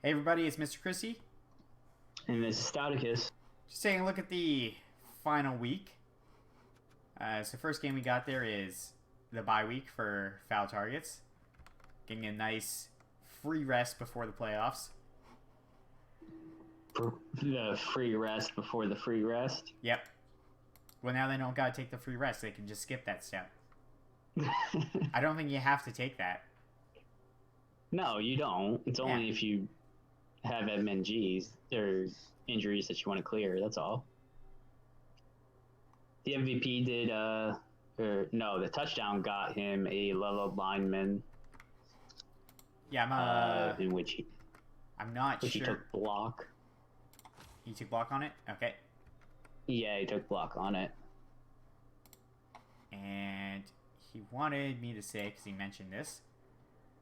Hey everybody, it's Mr. Christie. And this is Stouticus. Just taking a look at the final week. So first game we got there is the bye week for foul targets. Getting a nice free rest before the playoffs. The free rest before the free rest. Yep. Well, now they don't gotta take the free rest. They can just skip that step. I don't think you have to take that. No, you don't. It's only if you have MNGs or injuries that you want to clear. That's all. The MVP did, the touchdown got him a leveled lineman. Yeah, in which I'm not sure. He took block. He took block on it? Okay. Yeah, he took block on it. And he wanted me to say, because he mentioned this,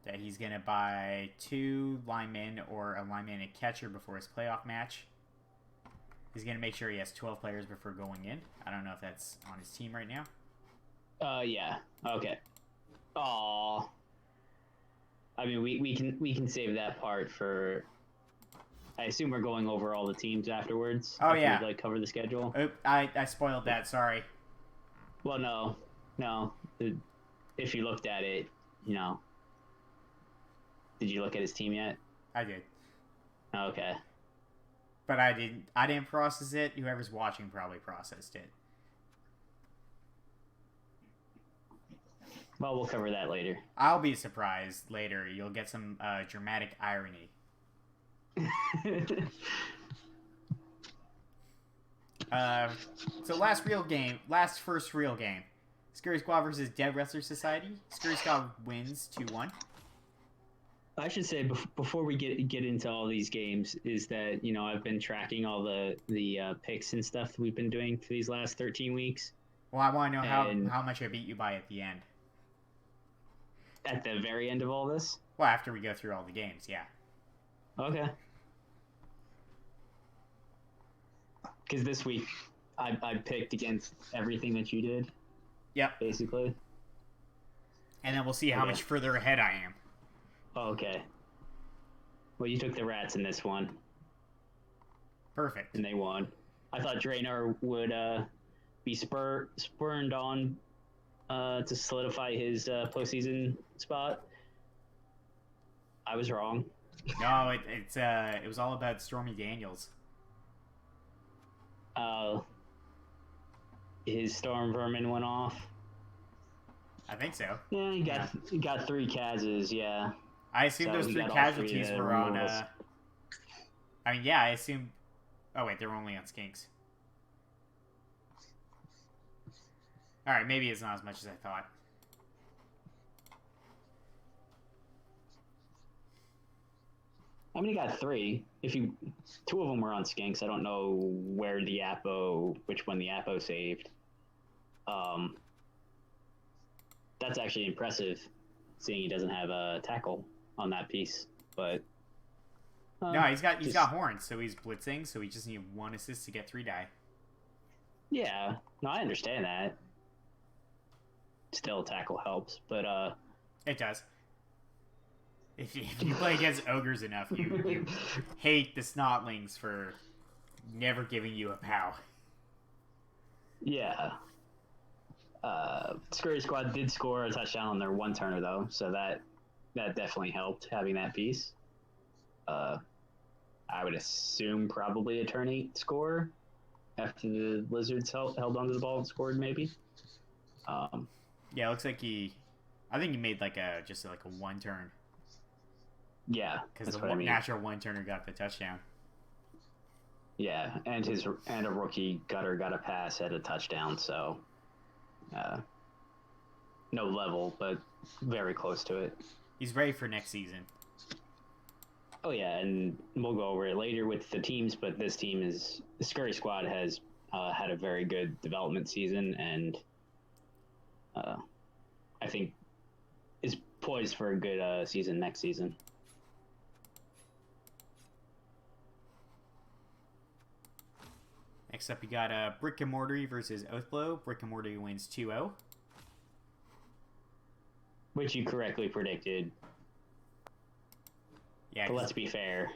that he's going to buy 2 linemen or a lineman and catcher before his playoff match. He's going to make sure he has 12 players before going in. I don't know if that's on his team right now. Yeah. Okay. Aw. I mean, we can save that part for... I assume we're going over all the teams afterwards. Oh, yeah. We, cover the schedule. Oop, I spoiled that. Sorry. Well, no. If you looked at it, Did you look at his team yet? I did. Okay. But I didn't process it. Whoever's watching probably processed it. Well, we'll cover that later. I'll be surprised later. You'll get some dramatic irony. So first real game. Scurry Squad versus Dead Wrestler Society. Scurry Squad wins 2-1. I should say before we get into all these games is that I've been tracking all the picks and stuff that we've been doing for these last 13 weeks. Well, I want to know how much I beat you by at the end. At the very end of all this? Well, after we go through all the games, yeah. Okay. Because this week I picked against everything that you did. Yep. Basically. And then we'll see how much further ahead I am. Oh, okay. Well, you took the Rats in this one. Perfect. And they won. I thought Draenor would be spurned on to solidify his postseason spot. I was wrong. No, it was all about Stormy Daniels. His Storm Vermin went off. I think so. Yeah, he got 3 Kazes, yeah. I assume those 3 casualties were on, I assume... Oh, wait, they were only on Skinks. Alright, maybe it's not as much as I thought. I mean, he got 3. 2 of them were on Skinks. I don't know which one the Apo saved. That's actually impressive, seeing he doesn't have a tackle on that piece. But no, he's got horns, so he's blitzing, so he just needs 1 assist to get 3 die. Yeah, no, I understand that. Still, tackle helps, but it does. If you play against ogres enough, you hate the Snotlings for never giving you a POW. Yeah. Scurry Squad did score a touchdown on their 1-turner, though, so that definitely helped, having that piece. I would assume probably a turn 8 score after the Lizards held onto the ball and scored, maybe. Yeah, it looks like I think he made just a 1-turn. Yeah, because the natural 1-turner got the touchdown. Yeah, and a rookie gutter got a pass at a touchdown, so no level, but very close to it. He's ready for next season. Oh yeah, and we'll go over it later with the teams, but the Scurry Squad has had a very good development season, and I think is poised for a good season next season. Next up, you got Brick and Morty versus Oathblow. Brick and Morty wins 2-0. Which you correctly predicted. Yeah, but let's be fair.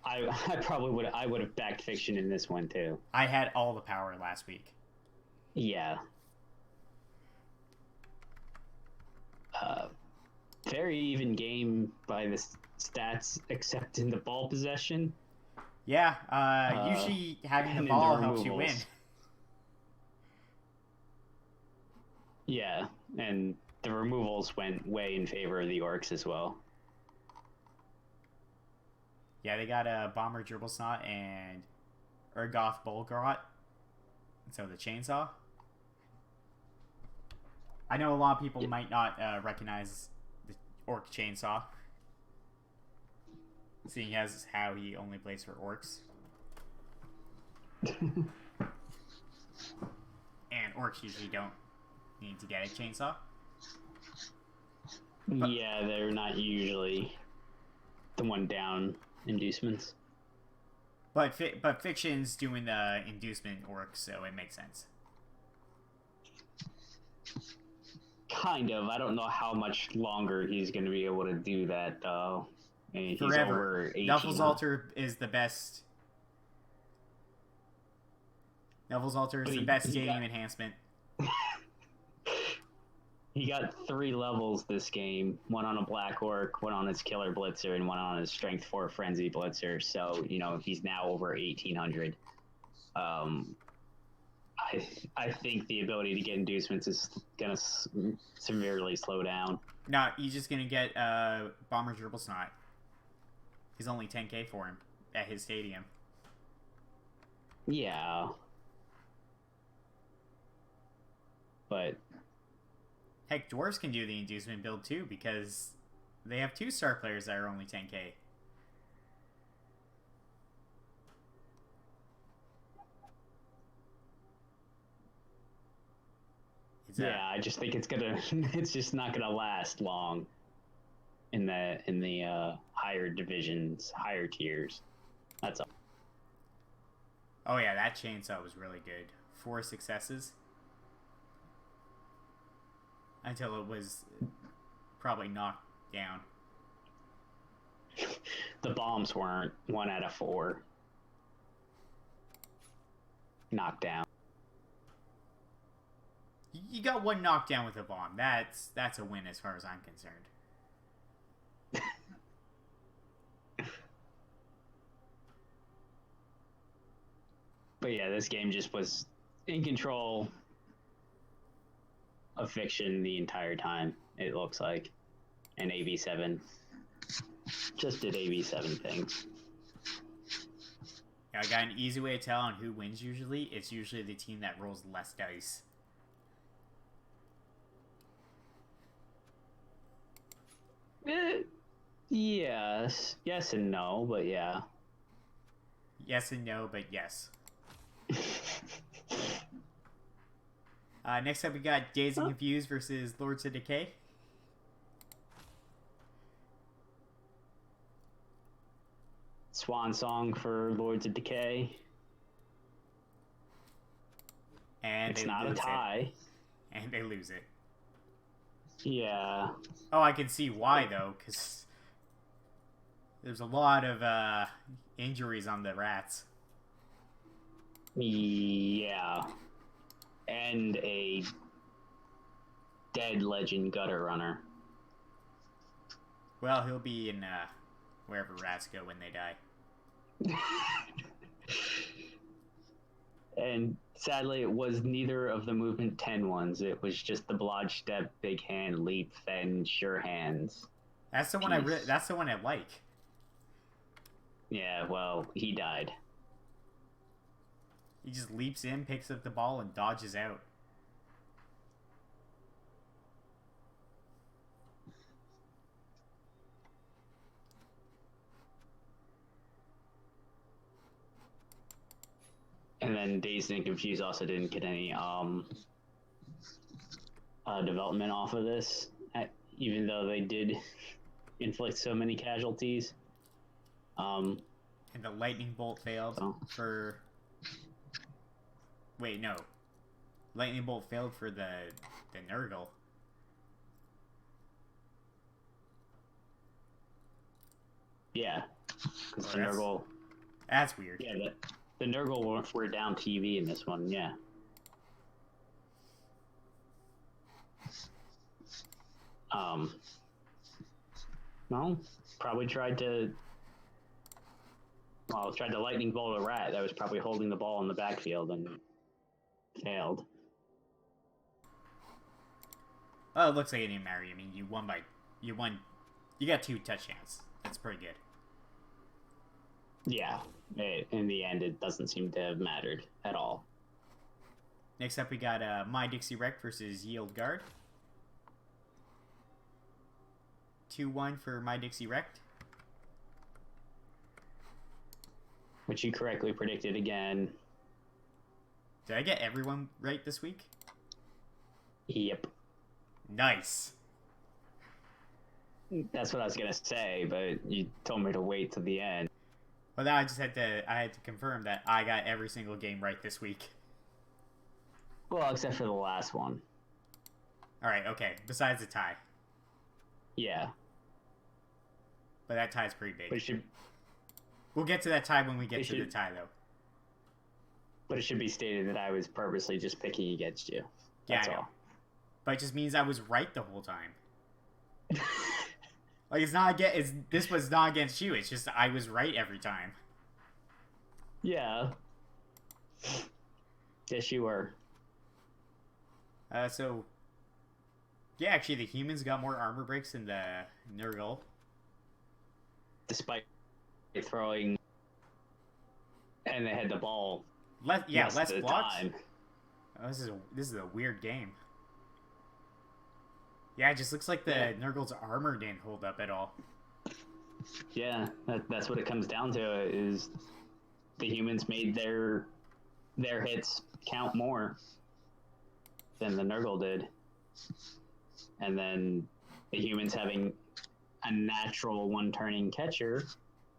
I probably would have backed Fiction in this one too. I had all the power last week. Yeah. Very even game by the stats, except in the ball possession. Yeah, usually having the and in ball the helps you win. removals. Yeah, and the removals went way in favor of the Orcs as well. Yeah, they got a Bomber Dribble Snot and Urgoth Bolgrot. So the chainsaw. I know a lot of people might not recognize the Orc chainsaw, seeing as how he only plays for Orcs. And Orcs usually don't need to get a chainsaw. But, yeah, they're not usually the one down inducements. But Fiction's doing the inducement Orcs, so it makes sense. Kind of. I don't know how much longer he's going to be able to do that, though. I mean, he's Forever. over 18. Neville's Altar is the best. Neville's Altar is the best stadium enhancement. He got 3 levels this game. One on a Black Orc, one on his Killer Blitzer, and one on his Strength 4 Frenzy Blitzer. So, he's now over 1,800. I think the ability to get inducements is going to severely slow down. No, he's just going to get Bomber Dribble Snot. He's only 10k for him at his stadium. Yeah. But... Heck, Dwarves can do the inducement build too, because they have 2 star players that are only 10k. Yeah, I just think it's just not gonna last long in the higher divisions, higher tiers. That's all. Oh yeah, that chainsaw was really good. 4 successes. Until it was probably knocked down. The bombs weren't 1 out of 4 knocked down. You got 1 knockdown with a bomb. That's a win as far as I'm concerned. But yeah, this game just was in control of Fiction the entire time, it looks like. And AV7 just did AV7 things. Yeah, I got an easy way to tell on who wins usually. It's usually the team that rolls less dice. Yes. Yes and no, but yeah. Yes and no, but yes. Next up, we got Dazed and Confused versus Lords of Decay. Swan song for Lords of Decay. And it's not a tie. And they lose it. Yeah. Oh, I can see why, though, because there's a lot of injuries on the rats. Yeah. And a dead legend gutter runner. Well, he'll be in wherever rats go when they die. And sadly, it was neither of the movement 10 ones. It was just the blodge step, big hand, leap, then sure hands. That's the one that's the one I like. Yeah, well, he died. He just leaps in, picks up the ball, and dodges out. And then Dazed and Confused also didn't get any development off of this, even though they did inflict so many casualties. And the lightning bolt failed for... Wait, no. Lightning bolt failed for the Nurgle. Yeah. Because Oh, the Nurgle, that's weird. yeah, the Nurgle were down TV in this one, yeah. Well, probably tried to lightning bolt a rat that was probably holding the ball in the backfield and failed. Oh, it looks like it didn't matter. I mean, you got 2 touchdowns. That's pretty good. Yeah, in the end, it doesn't seem to have mattered at all. Next up, we got My Dixie Wreck versus Yield Guard. 2-1 for My Dixie Wreck. Which you correctly predicted again. Did I get everyone right this week? Yep. Nice. That's what I was gonna say, but you told me to wait till the end. Well, now I had to confirm that I got every single game right this week. Well, except for the last one. Alright, okay. Besides the tie. Yeah. But that tie's pretty big. But We'll get to that tie when we get to the tie, though. But it should be stated that I was purposely just picking against you. That's yeah, I know. all. But it just means I was right the whole time. Like, this was not against you. It's just I was right every time. Yeah. Yes, you were. So... Yeah, actually, the humans got more armor breaks than the Nurgle. Despite throwing... And they had the ball... Less blocks. Time. Oh, this is a weird game. Yeah, it just looks like the Nurgle's armor didn't hold up at all. Yeah, that's what it comes down to, is the humans made their hits count more than the Nurgle did. And then the humans having a natural one-turning catcher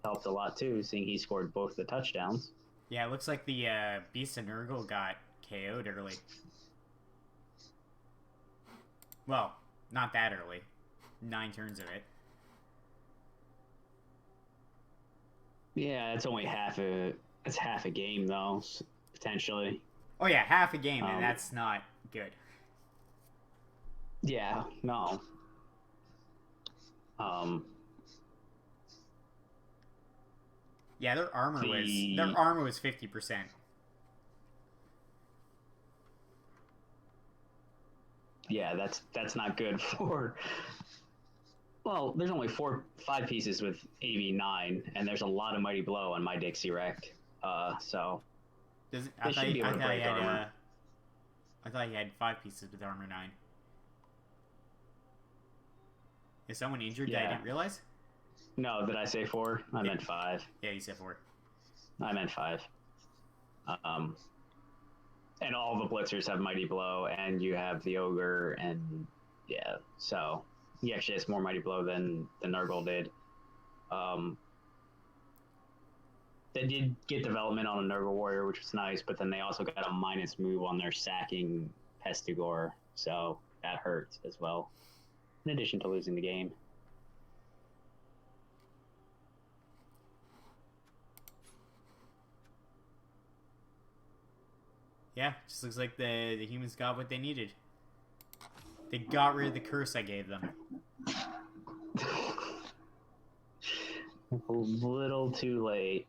helped a lot too, seeing he scored both the touchdowns. Yeah, it looks like the Beast of Nurgle got KO'd early. Well, not that early. 9 turns of it. Yeah, it's only half a game though, potentially. Oh yeah, half a game, and that's not good. Yeah, no. Yeah, their armor was 50%. Yeah, that's not good for. Well, there's only 5 pieces with AV9, and there's a lot of Mighty Blow on My Dixie Wreck. So I thought he had 5 pieces with armor 9. Is someone injured that I didn't realize? No, did I say 4? I meant 5. Yeah, you said 4. I meant 5. And all the blitzers have Mighty Blow, and you have the Ogre, and yeah, so he actually has more Mighty Blow than the Nurgle did. They did get development on a Nurgle Warrior, which was nice, but then they also got a minus move on their sacking Pestigore, so that hurts as well, in addition to losing the game. Yeah, just looks like the humans got what they needed. They got rid of the curse I gave them. A little too late.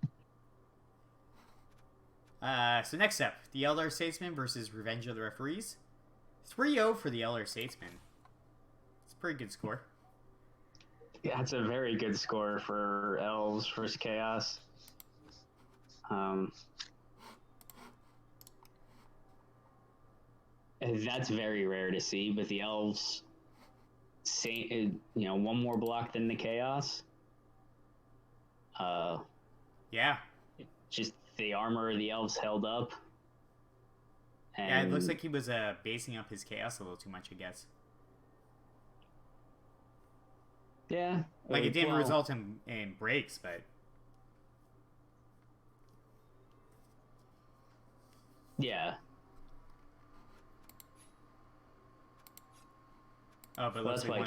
So next up, the Elder Statesman versus Revenge of the Referees. 3-0 for the Elder Statesman. It's a pretty good score. Yeah, it's a very good score for Elves versus Chaos. That's very rare to see, but the Elves, one more block than the Chaos. Yeah. Just the armor of the Elves held up. And yeah, it looks like he was basing up his Chaos a little too much, I guess. Yeah. Like, it didn't result in breaks, but... Yeah. Oh, but it looks like one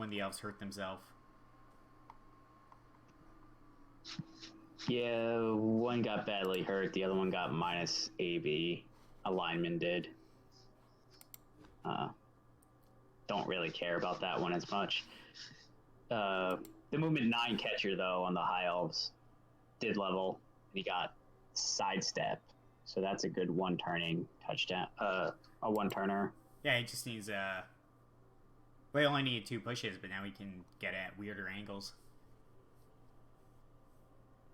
of the elves hurt themselves. Yeah, one got badly hurt. The other one got minus AB. A lineman did. Don't really care about that one as much. The movement 9 catcher, though, on the High Elves did level, and he got sidestep. So that's a good one-turning touchdown. A one-turner. Yeah, he just needs we only needed 2 pushes, but now we can get at weirder angles.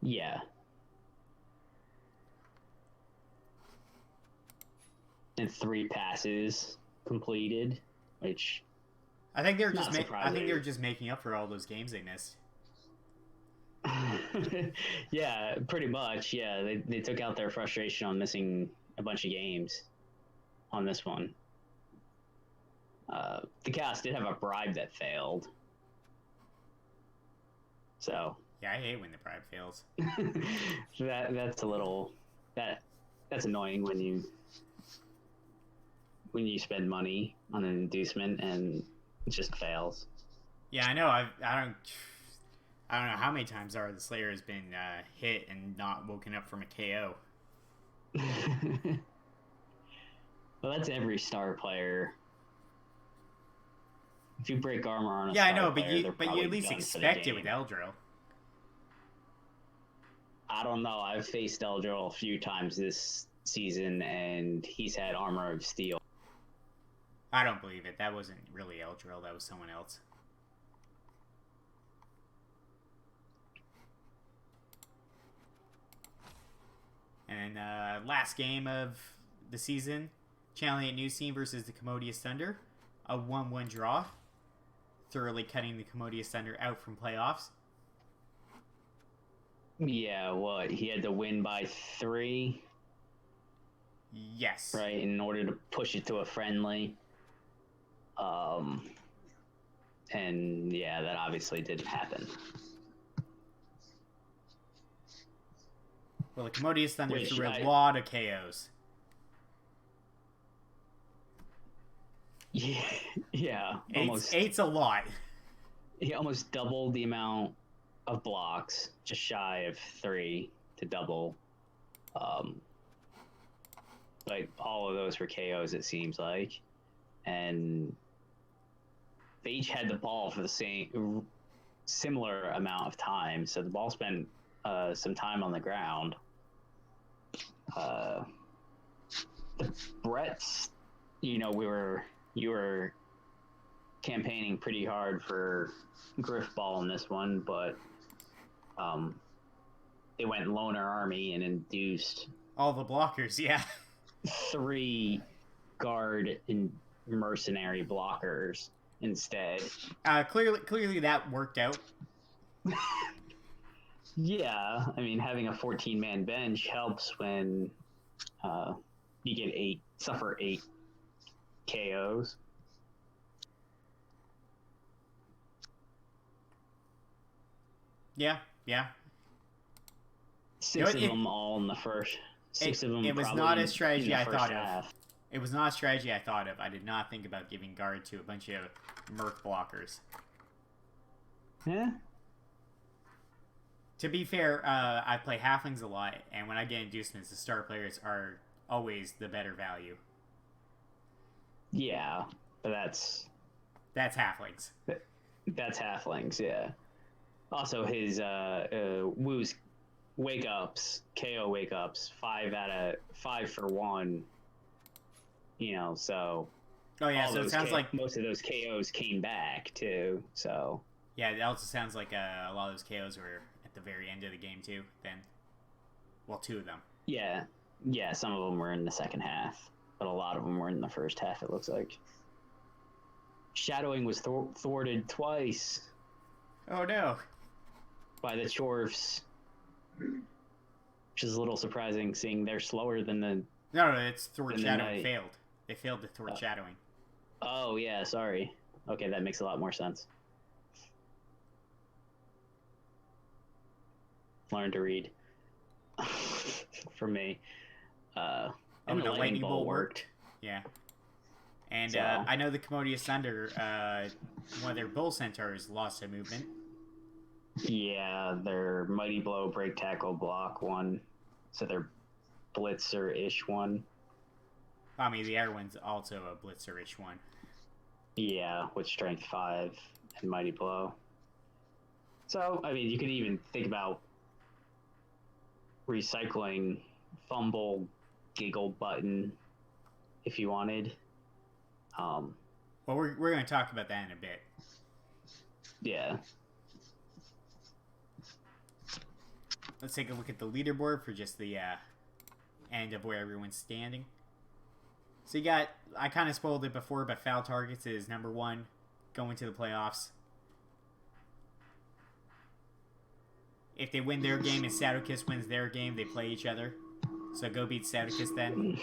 Yeah. And 3 passes completed, which I think they're just making up for all those games they missed. yeah, pretty much. Yeah, they took out their frustration on missing a bunch of games on this one. The cast did have a bribe that failed. So yeah, I hate when the bribe fails. that's a little that's annoying when you spend money on an inducement and it just fails. Yeah, I know. I don't know how many times the Slayer has been hit and not woken up from a KO. Well, that's every star player. If you break armor on a yeah, star I know, player, but you at least expect it with Eldril. I don't know. I've faced Eldril a few times this season, and he's had armor of steel. I don't believe it. That wasn't really Eldril. That was someone else. And last game of the season, Channeling at New Scene versus the Commodious Thunder. A 1-1 draw. Thoroughly cutting the Commodious Thunder out from playoffs. Yeah, what? He had to win by 3? Yes. Right, in order to push it to a friendly. And yeah, that obviously didn't happen. Well, the Commodious Thunder threw a lot of KOs. Yeah. Eight's a lot. He almost doubled the amount of blocks, just shy of 3 to double. But all of those were KOs, it seems like. And they each had the ball for the similar amount of time. So the ball spent some time on the ground. The Bretts, you were campaigning pretty hard for Griff Ball in this one, but they went Loner Army and induced all the blockers, yeah. 3 guard and mercenary blockers instead. Clearly that worked out. Yeah, I mean, having a 14-man bench helps when you suffer 8 KOs. Yeah. 6 of them all in the first. 6 of them. It was not a strategy I thought of. It was not a strategy I thought of. I did not think about giving guard to a bunch of Merc blockers. Yeah. To be fair, I play halflings a lot, and when I get inducements, the star players are always the better value. Yeah, but that's halflings. That's halflings, yeah. Also, his Woo's wake ups, KO wake ups, 5 for 1. So. Oh yeah, so it sounds like most of those KOs came back too. So. Yeah, it also sounds like a lot of those KOs were at the very end of the game too. Then, well, 2 of them. Yeah, some of them were in the second half, but a lot of them were in the first half. It looks like. Shadowing was thwarted twice. Oh no! By the Chorfs, which is a little surprising, seeing they're slower than the. No, it's thwart shadowing failed. They failed to thwart shadowing. Oh yeah, sorry. Okay, that makes a lot more sense. Learn to read. For me. And the lightning bolt worked. Yeah. And so. I know the Commodious Thunder, one of their Bull Centaurs lost a movement. Yeah, they're mighty blow, break tackle, block one. So they're blitzer-ish one. I mean, the air one's also a blitzer-ish one. Yeah, with strength 5 and mighty blow. So, I mean, you could even think about recycling fumble, giggle button if you wanted. Well, we're going to talk about that in a bit. Yeah. Let's take a look at the leaderboard for just the end of where everyone's standing. So you got, I kind of spoiled it before, but Foul Targets is number 1 going to the playoffs. If they win their game and Stouticus wins their game, they play each other. So go beat Stouticus then.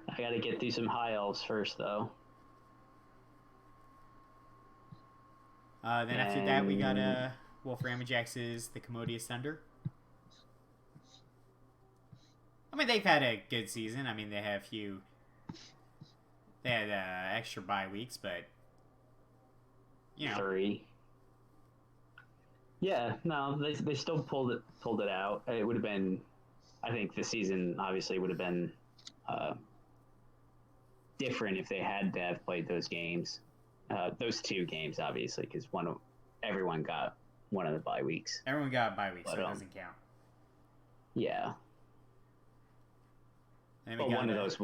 I gotta get through some high elves first, though. Then after that, we got Wolf Ramajax's The Commodious Thunder. I mean, they've had a good season. I mean, they had extra bye weeks, but you know. 3. Yeah, no, they still pulled it out. It would have been, I think, the season obviously would have been different if they had to have played those games, those 2 games, obviously, because everyone got one of the bye weeks. Everyone got a bye week, so it doesn't count. Yeah. But one of those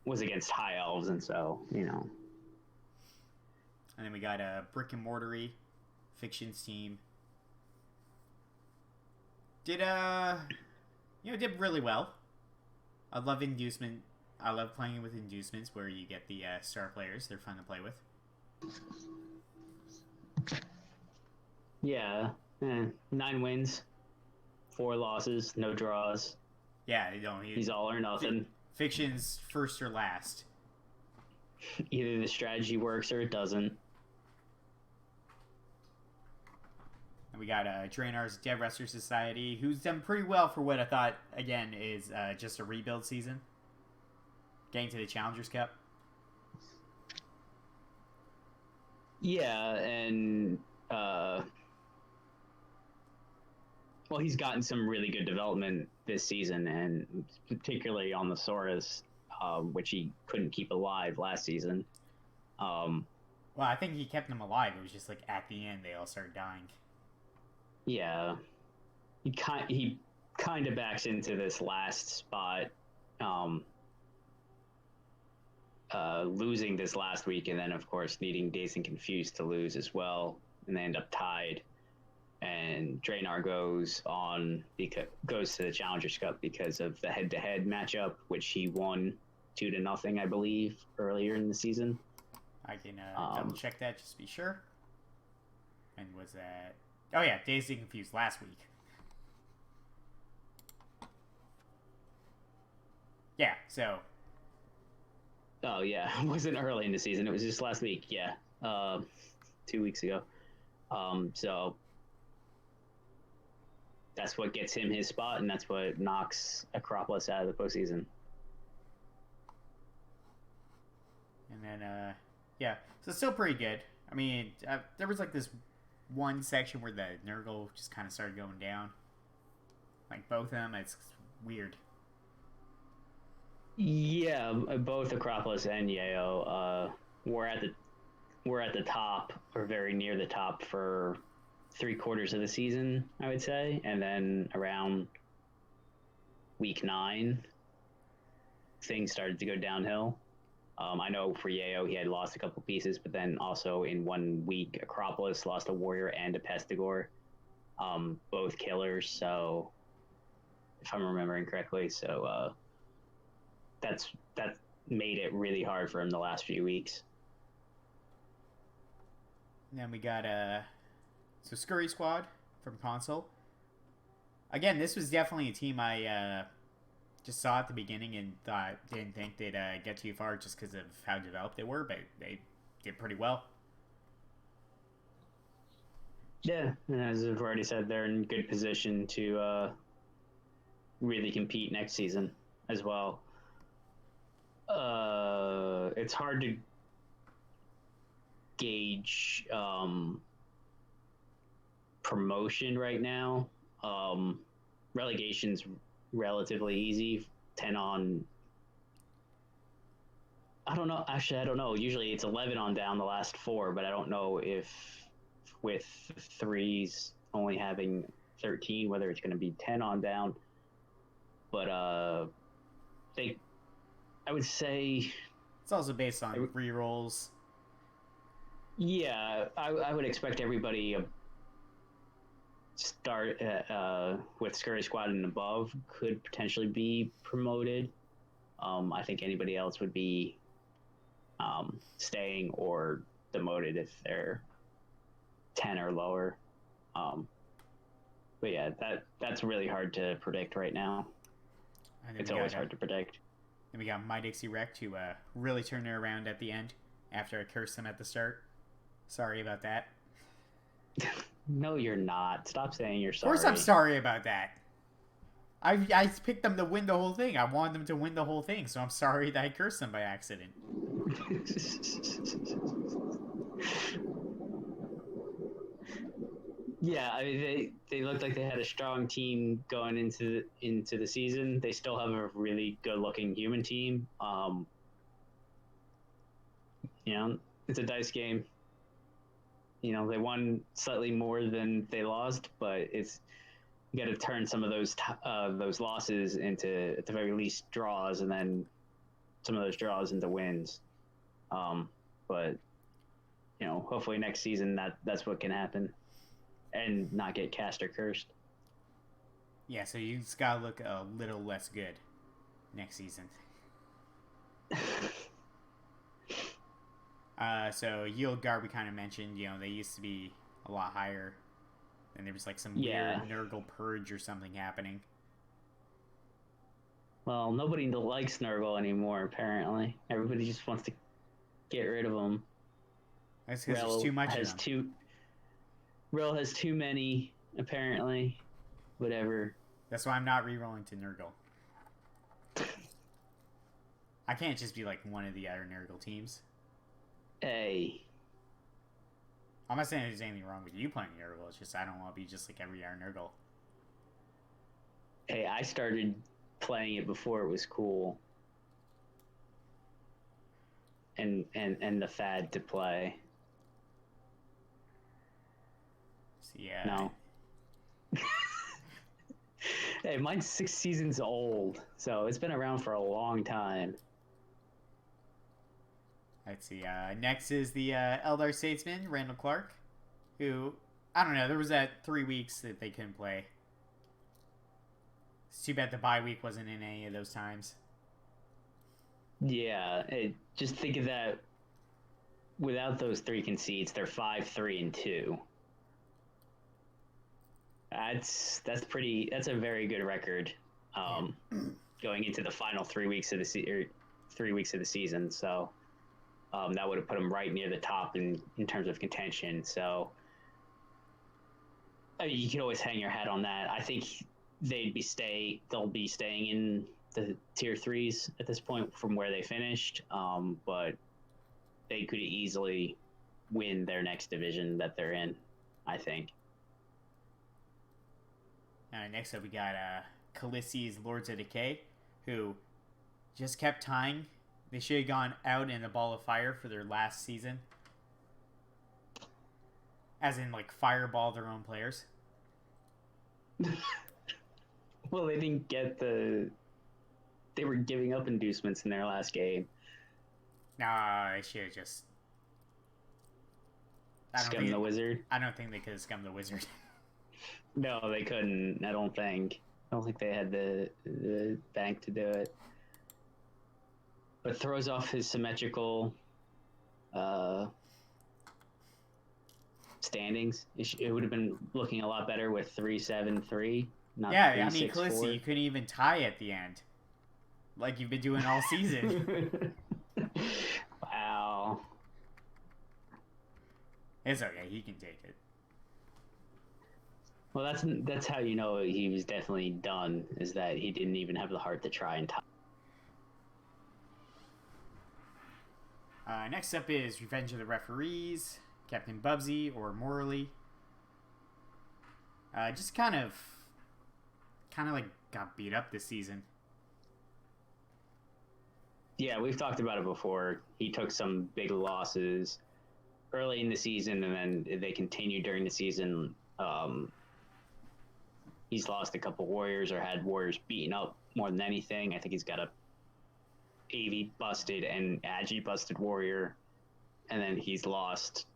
was against high elves, and so, you know. And then we got a Brick and Mortary Fictions team. Did really well. I love inducement. I love playing with inducements where you get the star players. They're fun to play with. Yeah. 9 wins, 4 losses, no draws. Yeah, he's all or nothing. Fiction's first or last. Either the strategy works or it doesn't. And we got Draenar's Dead Wrestler Society, who's done pretty well for what I thought, again, is just a rebuild season. Getting to the Challengers Cup. Yeah, and well, he's gotten some really good development this season, and particularly on the Saurus, which he couldn't keep alive last season. Well, I think he kept them alive. It was just like at the end they all started dying. Yeah, he kind of backs into this last spot, losing this last week, and then of course needing Dazed and Confused to lose as well, and they end up tied. And Draenor goes to the Challengers Cup because of the head-to-head matchup, which he won 2-0, I believe, earlier in the season. I can double check that just to be sure. And was that? Oh yeah, Dazed and Confused last week. Yeah, so. Oh yeah, it wasn't early in the season. It was just last week. Yeah, 2 weeks ago. So. That's what gets him his spot, and that's what knocks Acropolis out of the postseason. And then, yeah, so it's still pretty good. I mean, there was like this one section where the Nurgle just kind of started going down. Like both of them, it's weird. Yeah, both Acropolis and Yeo were at the top, or very near the top, for 3/4 of the season, I would say, and then around week 9, things started to go downhill. I know for Yeo, he had lost a couple pieces, but then also in 1 week, Acropolis lost a warrior and a Pestigore, both killers. So, if I'm remembering correctly, so that made it really hard for him the last few weeks. And then we got So Scurry Squad from console. Again, this was definitely a team I just saw at the beginning and didn't think they'd get too far just because of how developed they were, but they did pretty well. Yeah, and as I've already said, they're in good position to really compete next season as well. It's hard to gauge promotion right now. Relegation's relatively easy. 10 on. I don't know. Actually, I don't know. Usually it's 11 on down the last 4, but I don't know if with threes only having 13, whether it's going to be 10 on down. But I would say it's also based on re-rolls. Yeah, I would expect everybody start with Scurry Squad and above could potentially be promoted. I think anybody else would be staying or demoted if they're 10 or lower. But yeah, that's really hard to predict right now. It's always hard to predict. And we got My Dixie Wreck to really turn it around at the end after I cursed them at the start. Sorry about that. No, you're not. Stop saying you're sorry. Of course I'm sorry about that. I picked them to win the whole thing. I wanted them to win the whole thing, so I'm sorry that I cursed them by accident. Yeah, I mean they looked like they had a strong team going into the season. They still have a really good looking human team. It's a dice game. They won slightly more than they lost, but you got to turn some of those losses into, at the very least, draws, and then some of those draws into wins. But hopefully next season that's what can happen, and not get cast or cursed. Yeah, so you just gotta look a little less good next season. So Yield Guard we kind of mentioned, they used to be a lot higher, and there was like some weird Nurgle purge or something happening. Well, nobody likes Nurgle anymore, apparently. Everybody just wants to get rid of them. That's because there's too much of them. REL has too many, apparently. Whatever. That's why I'm not re-rolling to Nurgle. I can't just be like one of the other Nurgle teams. Hey. I'm not saying there's anything wrong with you playing Nurgle. It's just I don't want to be just like every other Nurgle. Hey, I started playing it before it was cool. And the fad to play. So, yeah. No. Hey, mine's 6 seasons old, so it's been around for a long time. Let's see. Next is the Eldar Statesman, Randall Clark, who, I don't know, there was that 3 weeks that they couldn't play. It's too bad the bye week wasn't in any of those times. Yeah, just think of that. Without those 3 concedes, they're 5-3-2. That's a very good record. Going into the final 3 weeks of the 3 weeks of the season, so that would have put them right near the top in terms of contention. So you can always hang your hat on that. I think they'll be staying in the tier 3s at this point from where they finished, but they could easily win their next division that they're in, I think. Next up, we got Khaleesi's Lords of Decay, who just kept tying. They should have gone out in a ball of fire for their last season. As in, like, fireball their own players. Well, they didn't get They were giving up inducements in their last game. Nah, they should have just... Scum the wizard? I don't think they could have scummed the wizard. No, they couldn't. I don't think they had the bank to do it. But throws off his symmetrical standings. It would have been looking a lot better with 3-7-3. Not yeah, 3, I mean, Khaleesi, you couldn't even tie at the end, like you've been doing all season. Wow. It's okay. He can take it. Well, that's how you know he was definitely done, is that he didn't even have the heart to try and tie. Next up is Revenge of the Referees, Captain Bubsy or Morley. Just kind of like got beat up this season. Yeah, we've talked about it before. He took some big losses early in the season, and then they continued during the season. He's lost a couple Warriors or had Warriors beaten up more than anything. I think he's got a AV busted and Agi busted Warrior, and then he's lost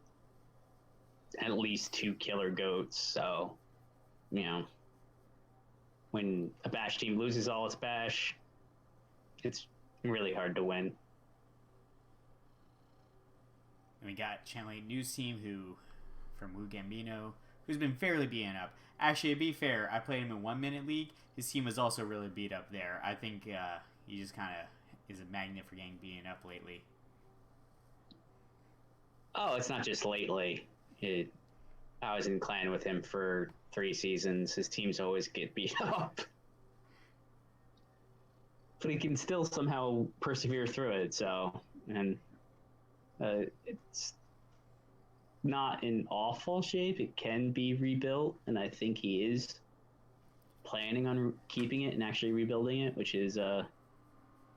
at least 2 killer goats. So, you know, when a bash team loses all its bash, it's really hard to win. And we got Chanley News Team, from Wu Gambino, who's been fairly beaten up. Actually, to be fair, I played him in 1 minute league. His team was also really beat up there. I think he just kind of is a magnet for getting beaten up lately. Oh, it's not just lately. I was in clan with him for 3 seasons. His teams always get beat up. But he can still somehow persevere through it, so... And it's not in awful shape. It can be rebuilt, and I think he is planning on keeping it and actually rebuilding it, which is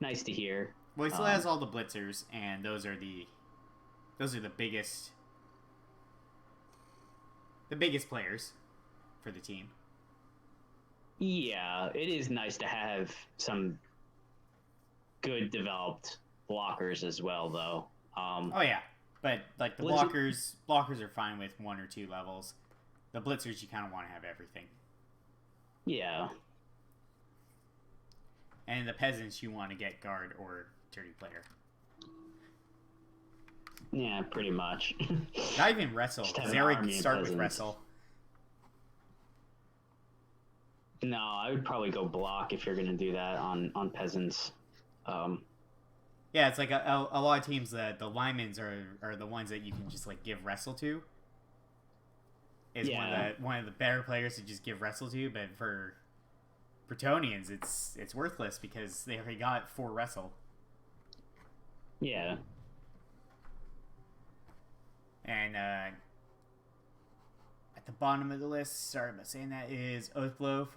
nice to hear. Well, he still has all the blitzers, and those are the biggest players for the team. Yeah, it is nice to have some good developed blockers as well, though. Oh yeah, but like the blockers are fine with 1 or 2 levels. The blitzers, you kind of want to have everything. Yeah. And the peasants, you want to get guard or dirty player. Yeah, pretty much. Not even wrestle. Zarek start with wrestle. No, I would probably go block if you're going to do that on peasants. Yeah, it's like a lot of teams that the linemen are the ones that you can just like give wrestle to. Is one of the better players to just give wrestle to, but for Bretonians, it's worthless because they already got 4 wrestle. Yeah. And at the bottom of the list, sorry about saying that, is Oathblow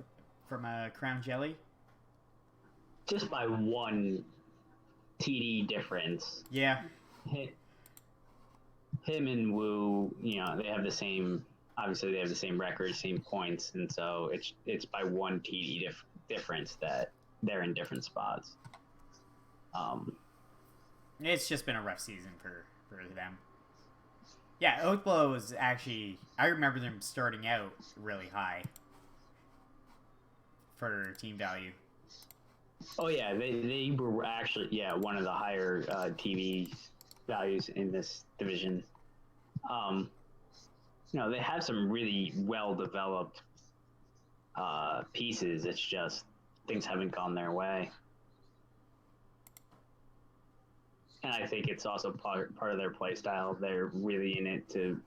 from Crown Jelly. Just by 1 TD difference. Yeah. Him and Wu, they have the same. Obviously, they have the same record, same points, and so it's by 1 TD difference that they're in different spots. It's just been a rough season for them. Yeah, Oathblow was actually... I remember them starting out really high for team value. Oh, yeah, they were actually, one of the higher TV values in this division. They have some really well-developed pieces. It's just things haven't gone their way. And I think it's also part of their play style. They're really in it to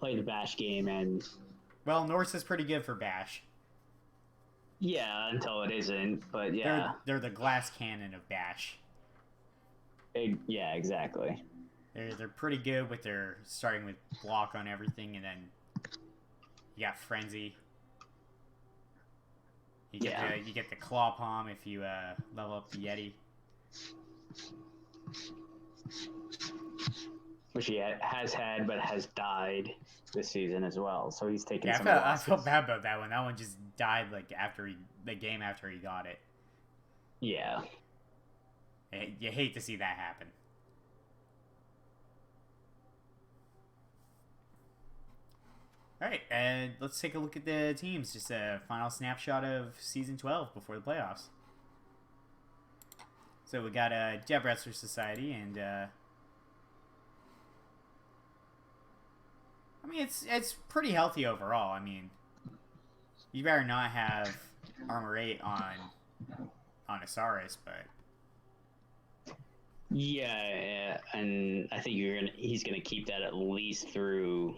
play the bash game. And well, Norse is pretty good for bash. Yeah, until it isn't. But yeah, they're the glass cannon of bash. Yeah, exactly. They're pretty good with their starting with block on everything, and then you got frenzy. You get the claw palm if you level up the Yeti. Which he has had, but has died this season as well. So he's taken some losses. I felt bad about that one. That one just died like the game after he got it. Yeah. You hate to see that happen. All right, and let's take a look at the teams. Just a final snapshot of Season 12 before the playoffs. So we got Jeb Wrestler Society, and I mean it's pretty healthy overall. I mean, you better not have Armor 8 on Osiris, but yeah, and I think he's gonna keep that at least through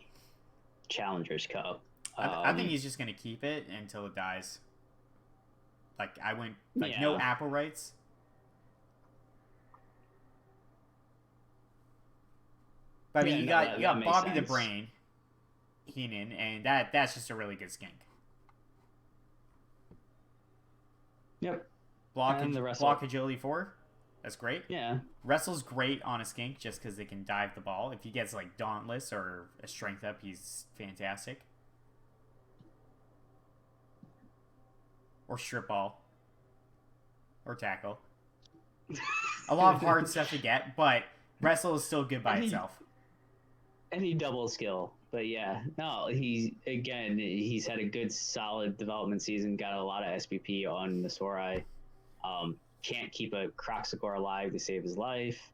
Challengers Cup. I think he's just gonna keep it until it dies. No Apple rights. But I mean, you got Bobby sense. The Brain. Heenan, and that's just a really good skink. Yep. Block agility 4. That's great. Yeah. Wrestle's great on a skink just because they can dive the ball. If he gets like Dauntless or a strength up, he's fantastic. Or strip ball. Or tackle. A lot of hard stuff to get, but Wrestle is still good by itself. Any double skill. But yeah, no, he's had a good, solid development season. Got a lot of SPP on the Sorai. Can't keep a Croxagore alive to save his life,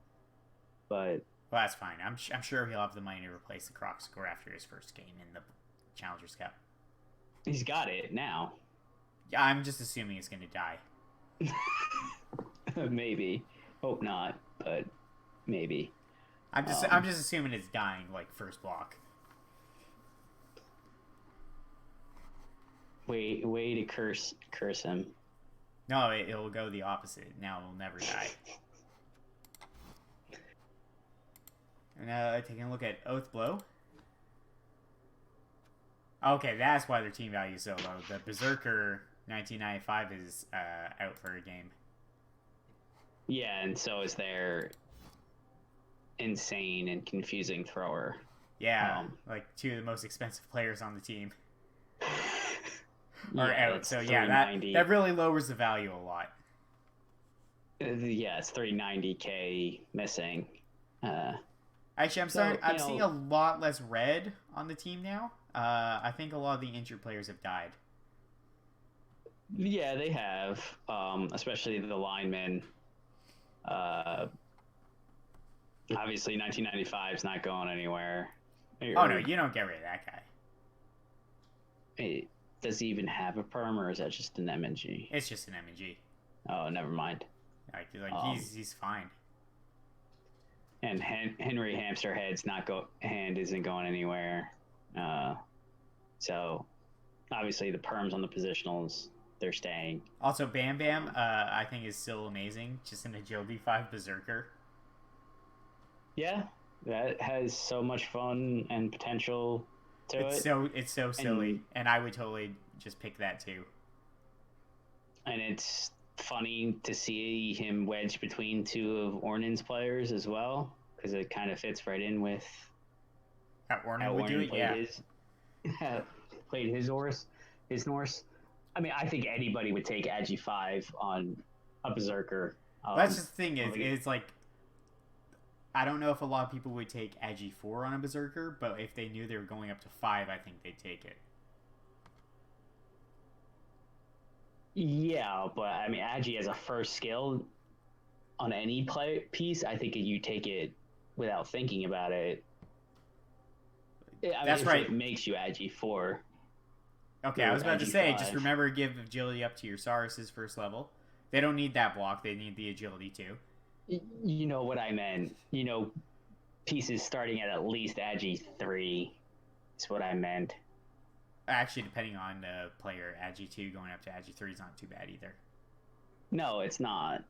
but well, that's fine. I'm sure he'll have the money to replace the Croxagore after his first game in the Challengers Cup. He's got it now. Yeah, I'm just assuming it's going to die. Maybe. Hope not, but maybe. I'm just assuming it's dying like first block. Way to curse him. No, it'll go the opposite. Now it'll never die. And taking a look at Oath Blow. Okay, that's why their team value is so low. The Berserker 1995 is out for a game. Yeah, and so is their insane and confusing thrower. Yeah, like two of the most expensive players on the team yeah, are out. So yeah, that really lowers the value a lot. Yeah, it's 390k missing. Actually, I'm seeing a lot less red on the team now. I think a lot of the injured players have died. Yeah, they have, especially the linemen. Obviously, 1995 is not going anywhere. Oh no, you don't get rid of that guy. Hey, does he even have a perm, or is that just an MNG? It's just an MNG. Oh, never mind. He's fine. And Henry Hamsterhead's hand isn't going anywhere. So obviously the perms on the positionals, they're staying. Also, Bam Bam, I think is still amazing. Just an agility 5 berserker. Yeah, that has so much fun and potential to it. It's so silly, and I would totally just pick that too. And it's funny to see him wedged between two of Ornan's players as well, because it kind of fits right in with how Ornan would do it. Played his Norse. I mean, I think anybody would take Agi 5 on a Berserker. That's just the thing is like, I don't know if a lot of people would take Agi 4 on a Berserker, but if they knew they were going up to 5, I think they'd take it. Yeah, but I mean, Agi as a first skill on any piece, I think you take it without thinking about it. That's right. It makes you Agi 4. Okay, I was about to say, just remember to give agility up to your Saurus's first level. They don't need that block, they need the agility too. You know what I meant. Pieces starting at least Agi 3 is what I meant. Actually, depending on the player, Agi 2 going up to Agi 3 is not too bad either. No, it's not.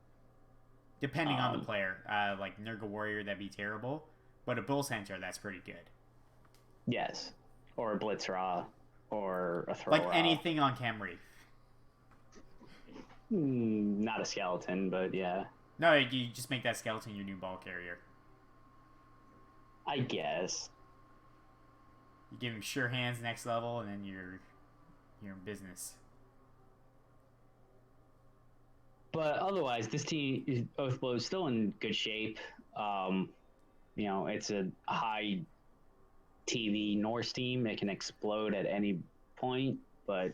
Depending on the player. Like Nurgle Warrior, that'd be terrible. But a Bull's Hunter, that's pretty good. Yes. Or a Blitz Raw. Or a Throw Like anything on Camry. Not a skeleton, but yeah. No, you just make that skeleton your new ball carrier. I guess. You give him sure hands next level, and then you're in business. But otherwise, this team, Oath Blow, is still in good shape. It's a high TV Norse team. It can explode at any point, but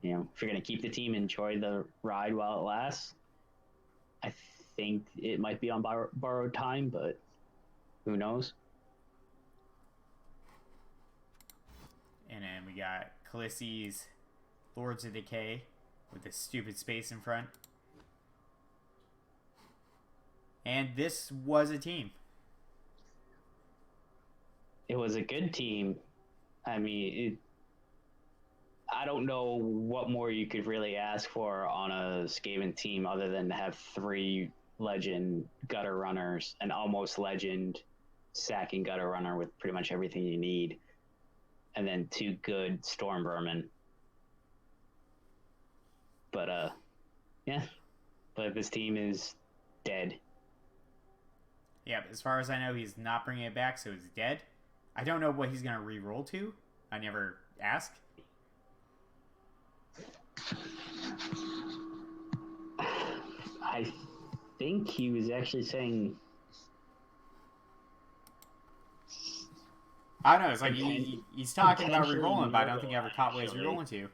if you're going to keep the team, enjoy the ride while it lasts. I think it might be on borrowed time, but who knows? And then we got Khaleesi's Lords of Decay with this stupid space in front. And this was a team. It was a good team. I mean, I don't know what more you could really ask for on a Skaven team other than to have 3 legend gutter runners, an almost legend sacking gutter runner with pretty much everything you need. and then 2 good Storm Vermin. But yeah, but this team is dead. Yeah, but as far as I know, he's not bringing it back, so it's dead. I don't know what he's going to re-roll to. I never asked. I think he was actually saying... I don't know. It's like he's talking about re-rolling, but I don't think I ever caught what he's re-rolling to.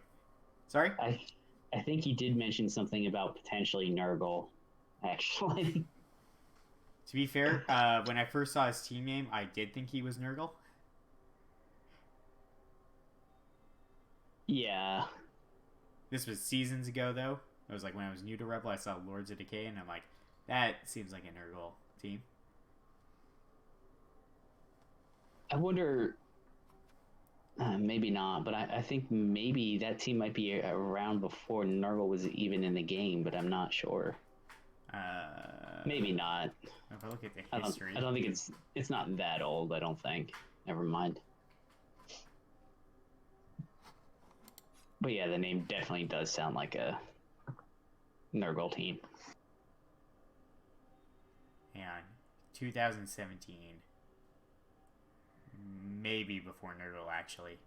Sorry? I think he did mention something about potentially Nurgle, actually. To be fair, when I first saw his team name, I did think he was Nurgle. Yeah. This was seasons ago, though. It was like when I was new to Rebel, I saw Lords of Decay, and I'm like, that seems like a Nurgle team. I wonder... maybe not, but I think maybe that team might be around before Nurgle was even in the game, but I'm not sure. Maybe not. If I look at the history... I don't think it's not that old, I don't think. Never mind. But yeah, the name definitely does sound like a Nurgle team. Hang on. 2017. Maybe before Nurgle, actually.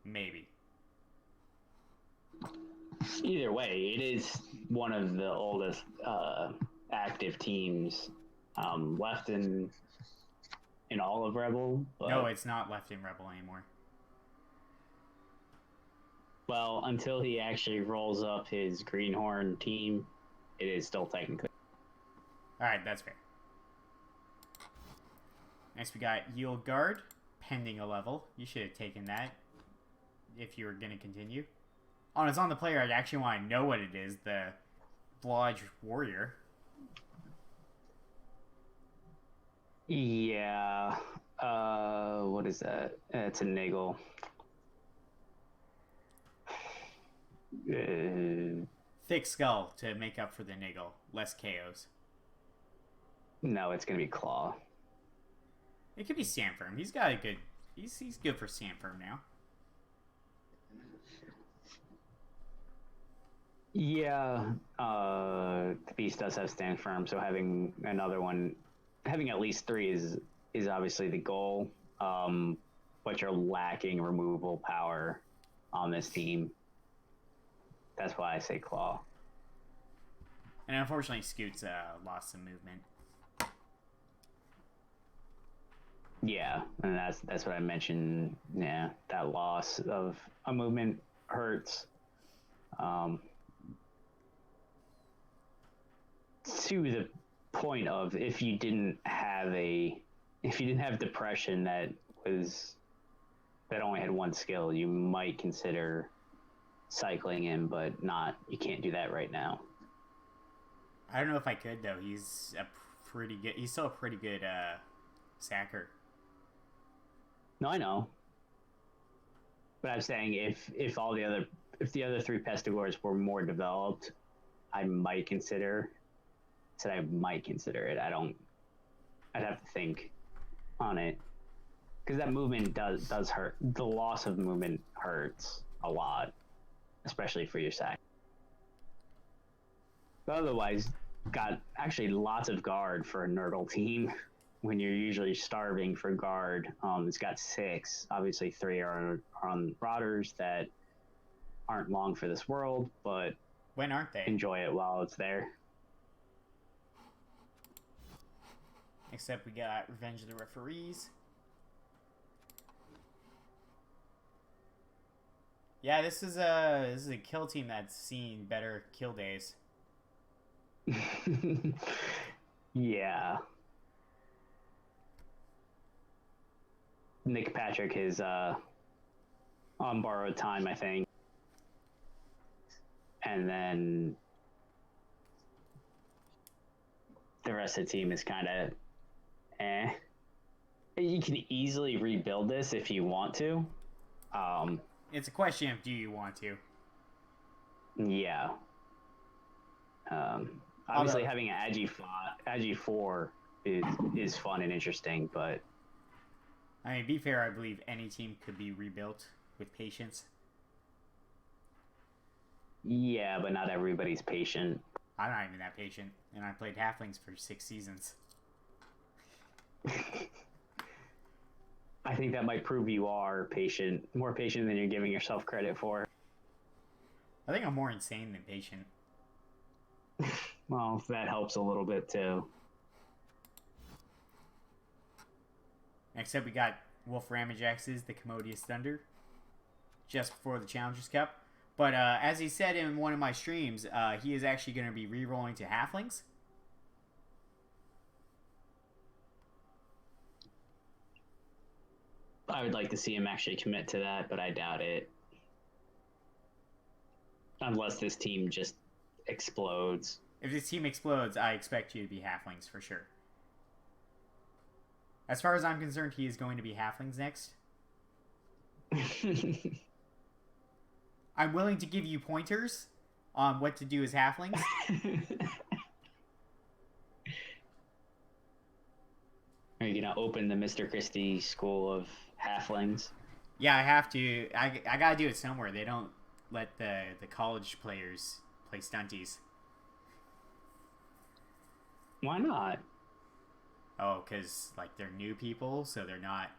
Maybe. Either way, it is one of the oldest active teams left in all of Rebel. But, no, it's not left in Rebel anymore. Well, until he actually rolls up his Greenhorn team, it is still technically. Alright, that's fair. Next we got Yield Guard, pending a level. You should have taken that if you were going to continue. Oh, it's on the player. I actually want to know what it is. The Blodge Warrior. Yeah. What is that? It's a Niggle. Thick Skull to make up for the Niggle. Less KOs. No, it's going to be Claw. It could be Sandfirm. He's got a good... He's good for Sandfirm now. Yeah, the Beast does have Stand Firm, so having another one, having at least 3 is obviously the goal. But you're lacking removal power on this team. That's why I say Claw. And unfortunately, Scoot's lost some movement. Yeah, and that's what I mentioned. Yeah, that loss of a movement hurts. To the point of if you didn't have depression that only had 1 skill, you might consider cycling him, but you can't do that right now. I don't know if I could though. He's still a pretty good sacker. No, I know. But I'm saying if the other 3 Pestigores were more developed, I might consider it. I'd have to think on it. Because that movement does hurt. The loss of movement hurts a lot, especially for your sack. But otherwise, got actually lots of guard for a Nurgle team when you're usually starving for guard. It's got 6. Obviously, 3 are on Rotters that aren't long for this world, but when aren't they? Enjoy it while it's there. Except we got Revenge of the Referees. Yeah, this is a kill team that's seen better kill days. Yeah. Nick Patrick is on borrowed time, I think. And then the rest of the team is kind of You can easily rebuild this if you want to. It's a question of do you want to? Yeah. Obviously, having an Agi 4 is fun and interesting. But I mean, be fair, I believe any team could be rebuilt with patience. yeah, but not everybody's patient. I'm not even that patient, and I played halflings for 6 seasons. I think that might prove you are patient, more patient than you're giving yourself credit for. I think I'm more insane than patient. Well, that helps a little bit too. Next up, we got Wolf Ramajax's The Commodious Thunder, just before the Challengers Cup. But as he said in one of my streams, he is actually going to be re-rolling to halflings. I would like to see him actually commit to that, but I doubt it. Unless this team just explodes. If this team explodes, I expect you to be halflings for sure. As far as I'm concerned, he is going to be halflings next. I'm willing to give you pointers on what to do as halflings. Are you gonna open the Mr.Christie school of halflings? Yeah, I have to. I gotta do it somewhere. They don't let the college players play stunties. Why not? Oh, because like they're new people, so they're not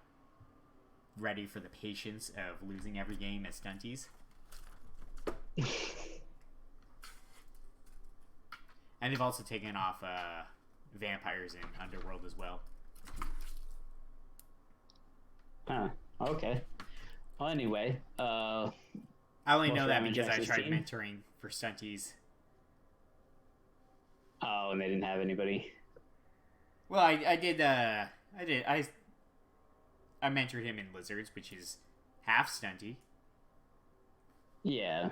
ready for the patience of losing every game as stunties. And they've also taken off vampires in Underworld as well. Huh. Okay. Well, anyway, I only know that because I Ramajax's tried team? mentoring for stunties. Oh, and they didn't have anybody. Well, I mentored him in Lizards, which is half stunty. Yeah.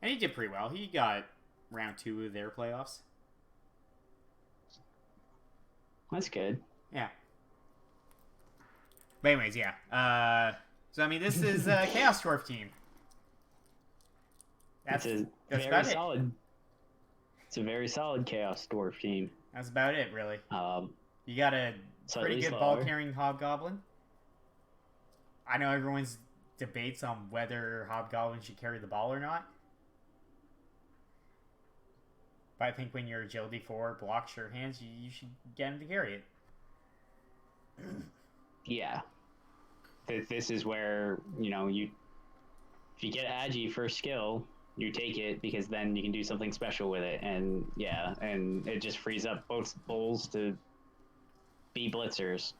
And he did pretty well. He got round 2 of their playoffs. That's good. Yeah. But anyways, yeah. So, I mean, this is a Chaos Dwarf team. That's about very it. solid. It's a very solid Chaos Dwarf team. That's about it, really. Um, You got a Slightly pretty good slower. ball-carrying Hobgoblin. I know everyone's debates on whether Hobgoblin should carry the ball or not. But I think when your Agility 4 blocks your hands, you should get him to carry it. yeah. This is where, if you get Agi for skill, you take it because then you can do something special with it. And yeah, and it just frees up both bulls to be blitzers.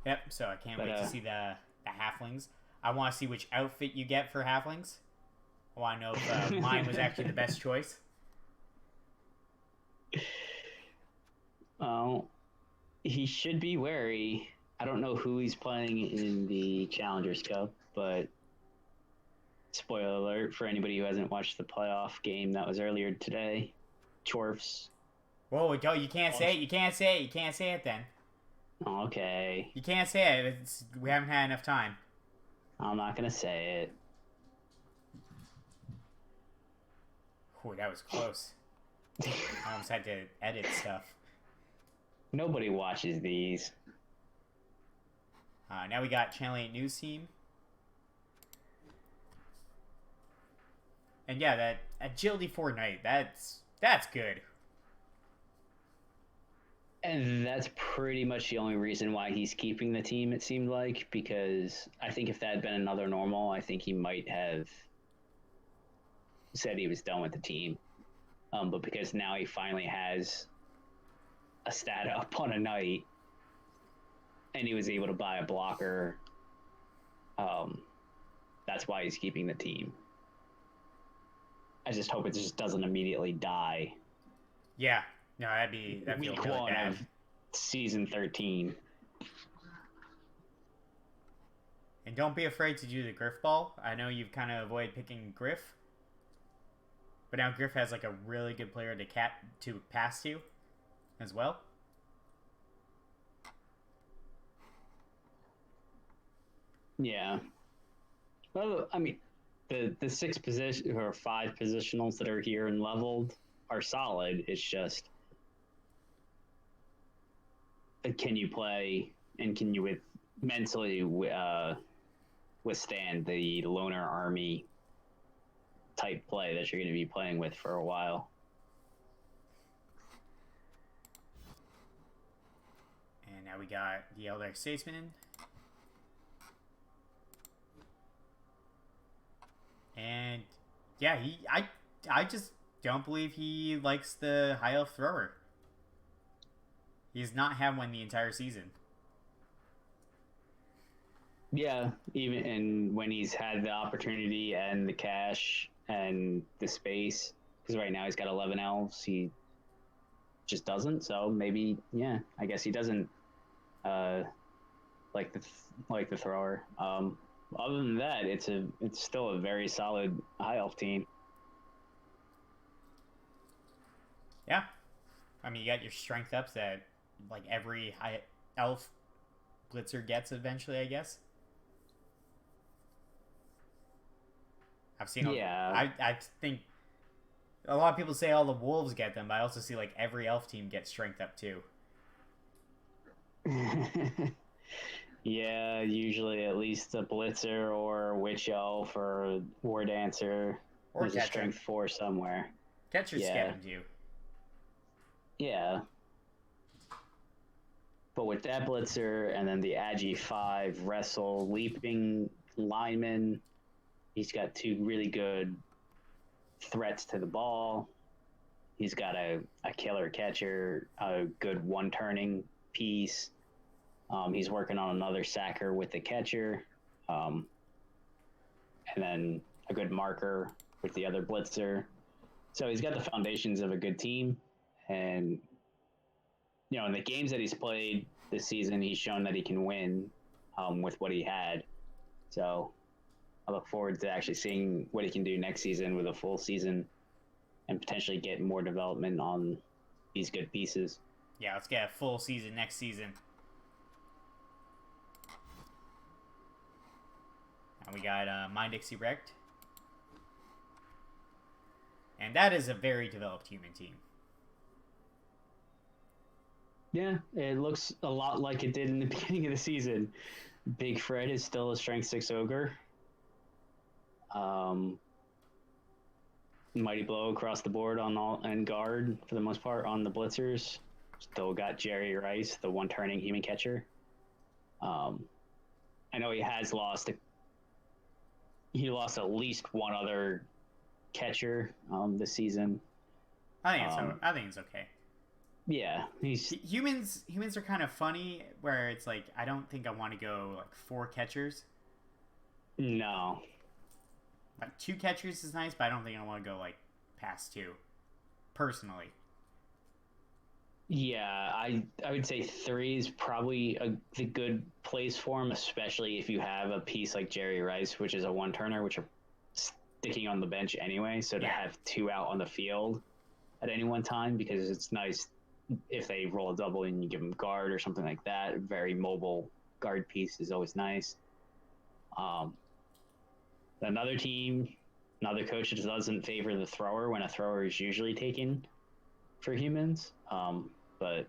Yep, so I can't wait to see the halflings. I want to see which outfit you get for halflings. I want to know if mine was actually the best choice. Oh, he should be wary. I don't know who he's playing in the Challengers Cup, but spoiler alert for anybody who hasn't watched the playoff game that was earlier today. Chorfs. Whoa, you can't say it. You can't say it. You can't say it then. Okay. You can't say it. We haven't had enough time. I'm not going to say it. Ooh, that was close. I almost had to edit stuff. Nobody watches these. Now we got Channel 8 News Team. And yeah, that Agility 4 Knight, that's good. And that's pretty much the only reason why he's keeping the team, it seemed like, because I think if that had been another normal, I think he might have said he was done with the team. But because now he finally has a stat up on a knight, and he was able to buy a blocker, that's why he's keeping the team. I just hope it just doesn't immediately die. Yeah. No, that'd be Week really 1 bad. of season 13. And don't be afraid to do the Griff Ball. I know you've kind of avoided picking Griff. But now Griff has like a really good player to pass to as well. Yeah. Well, I mean, the six position or five positionals that are here and leveled are solid. It's just can you play and can you mentally withstand the loner army type play that you're going to be playing with for a while. And now we got the Elder Statesman. And yeah, I just don't believe he likes the high elf thrower. He's not had one the entire season. Yeah, even and when he's had the opportunity and the cash and the space, because right now he's got 11 elves, he just doesn't. So maybe, yeah, I guess he doesn't like the thrower. Other than that, it's still a very solid high elf team. Yeah, I mean, you got your strength ups that like every high elf blitzer gets eventually, I guess. I've seen. I think a lot of people say all the wolves get them, but I also see like every elf team gets strength up too. Yeah, usually at least a blitzer or a witch elf or a war dancer. Or there's a strength 4 somewhere. Catchers get them too. Yeah. But with that blitzer and then the Agi 5 wrestle leaping lineman, he's got 2 really good threats to the ball. He's got a killer catcher, a good one turning piece. He's working on another sacker with the catcher. And then a good marker with the other blitzer. So he's got the foundations of a good team. And, you know, in the games that he's played this season, he's shown that he can win with what he had. So I look forward to actually seeing what he can do next season with a full season and potentially get more development on these good pieces. Yeah, let's get a full season next season. And we got Mind Dixie Wrecked. And that is a very developed human team. Yeah, it looks a lot like it did in the beginning of the season. Big Fred is still a strength 6 ogre. Mighty Blow across the board on all and guard for the most part on the blitzers. Still got Jerry Rice, the one turning human catcher. I know he has lost. He lost at least one other catcher this season. I think it's okay. Yeah, humans are kind of funny where it's like I don't think I want to go like 4 catchers. No. Like 2 catchers is nice, but I don't think I want to go like past 2 personally. Yeah, I would say 3 is probably the good place for him, especially if you have a piece like Jerry Rice, which is a one-turner, which are sticking on the bench anyway. So to have 2 out on the field at any one time, because it's nice if they roll a double and you give them guard or something like that. A very mobile guard piece is always nice. Another team, another coach that doesn't favor the thrower when a thrower is usually taken for humans. But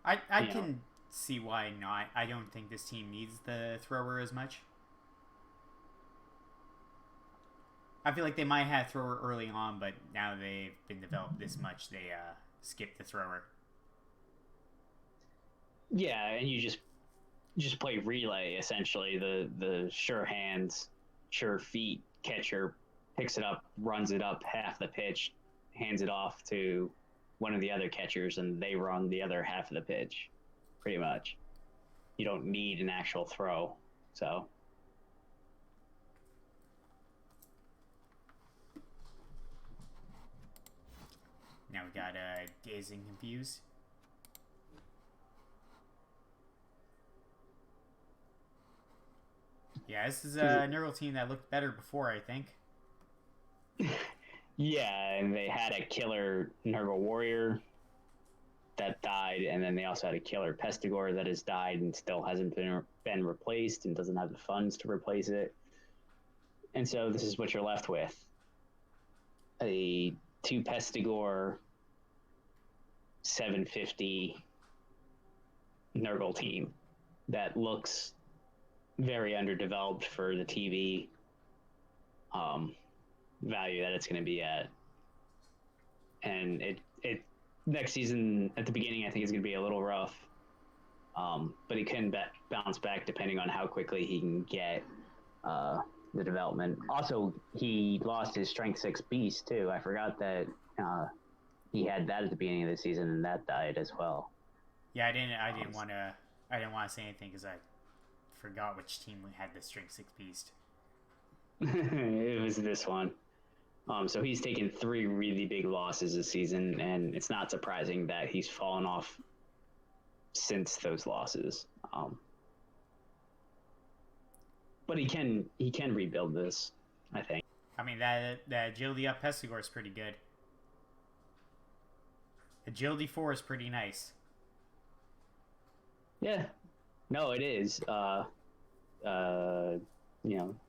I can see why not. I don't think this team needs the thrower as much. I feel like they might have thrower early on, but now they've been developed this much, they skip the thrower. Yeah, and you just play relay essentially. The sure hands, sure feet catcher picks it up, runs it up half the pitch, hands it off to one of the other catchers, and they run the other half of the pitch, pretty much. You don't need an actual throw, so. Now we got Gazing Confused. Yeah, this is a neural team that looked better before, I think. Yeah, and they had a killer Nurgle Warrior that died, and then they also had a killer Pestigore that has died and still hasn't been replaced and doesn't have the funds to replace it. And so this is what you're left with: a 2 Pestigore 750 Nurgle team that looks very underdeveloped for the TV value that it's going to be at. And it next season at the beginning, I think it's going to be a little rough. But he can bounce back depending on how quickly he can get the development. Also, he lost his Strength 6 Beast too. I forgot that he had that at the beginning of the season, and that died as well. Yeah, I didn't want to say anything because I forgot which team had the Strength 6 Beast. It was this one. So he's taken 3 really big losses this season, and it's not surprising that he's fallen off since those losses. But he can rebuild this, I think. I mean, that agility up Pestigore is pretty good. Agility 4 is pretty nice. Yeah. No, it is.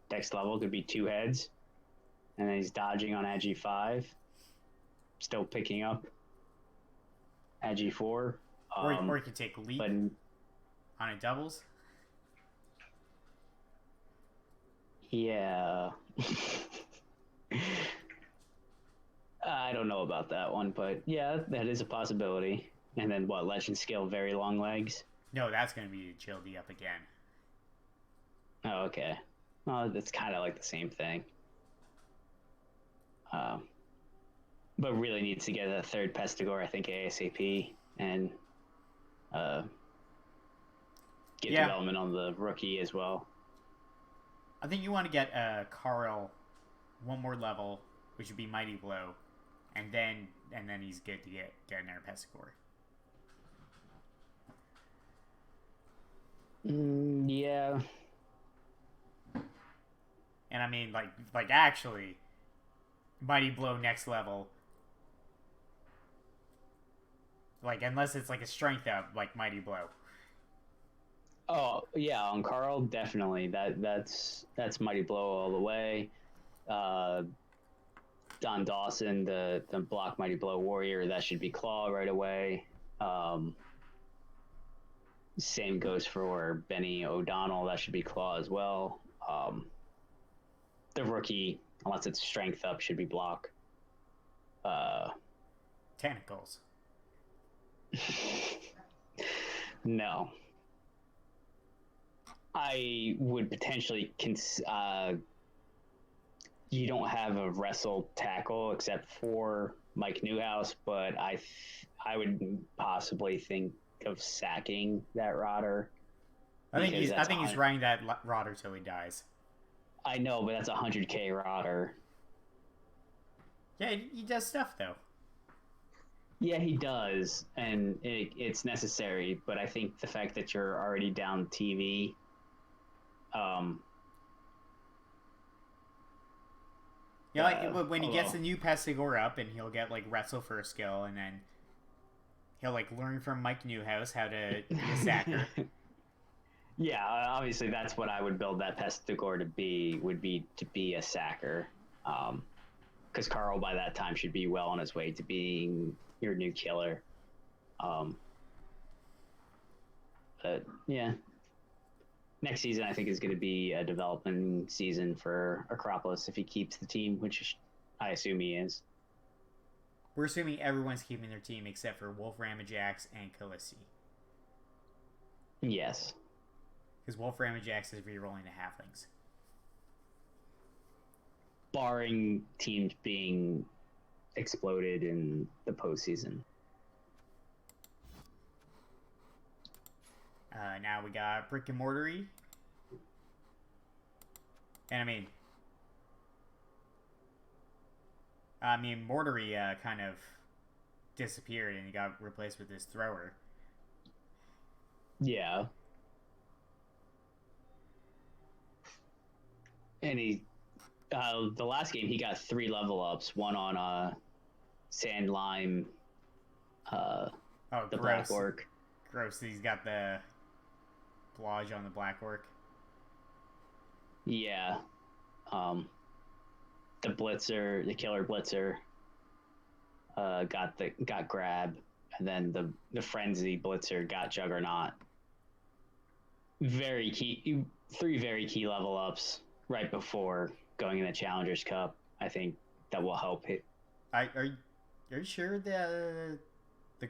Dex level could be 2 heads. And then he's dodging on Agi 5. Still picking up Agi 4. Or you can take leap on a doubles. Yeah. I don't know about that one, but yeah, that is a possibility. And then what, legend skill, very long legs? No, that's going to be agility up again. Oh, okay. Well, it's kind of like the same thing. But really needs to get a 3rd Pestigore, I think, ASAP, and get development on the rookie as well. I think you want to get Carl 1 more level, which would be Mighty Blow, and then he's good to get another Pestigore. Yeah. And I mean, like actually, Mighty Blow next level. Like, unless it's like a strength up, like Mighty Blow. Oh yeah, on Carl, definitely. That's Mighty Blow all the way. Don Dawson, the block Mighty Blow warrior, that should be Claw right away. Same goes for Benny O'Donnell, that should be Claw as well. The rookie, unless it's strength up, should be block. Tentacles. No. I would potentially you don't have a wrestle tackle except for Mike Newhouse, but I would possibly think of sacking that Rodder. I think he's riding that Rodder till he dies. I know, but that's 100k Rodder. Yeah, he does stuff though. Yeah, he does, and it's necessary. But I think the fact that you're already down TV, when he gets the new Pestigore up, and he'll get like wrestle for a skill, and then he'll like learn from Mike Newhouse how to be a sacker. Yeah, obviously that's what I would build that Pestigore to be. Would be to be a sacker, because Carl by that time should be well on his way to being your new killer. But yeah, next season I think is going to be a development season for Acropolis if he keeps the team, which I assume he is. We're assuming everyone's keeping their team except for Wolf Ramajax and Khaleesi. Yes. Because Wolf Ramajax is rerolling the halflings. Barring teams being exploded in the postseason. Now we got Brick and Mortary. And I mean Mortary kind of disappeared and he got replaced with this thrower. Yeah. And he, the last game, he got 3 level ups. One on Sand Lime, the gross. Black Orc. Gross. He's got the Blodge on the Black Orc. Yeah. The blitzer, the killer blitzer, got grab, and then the frenzy blitzer got juggernaut. Very key, 3 very key level ups right before going in the Challengers Cup. I think that will help it. Are you sure the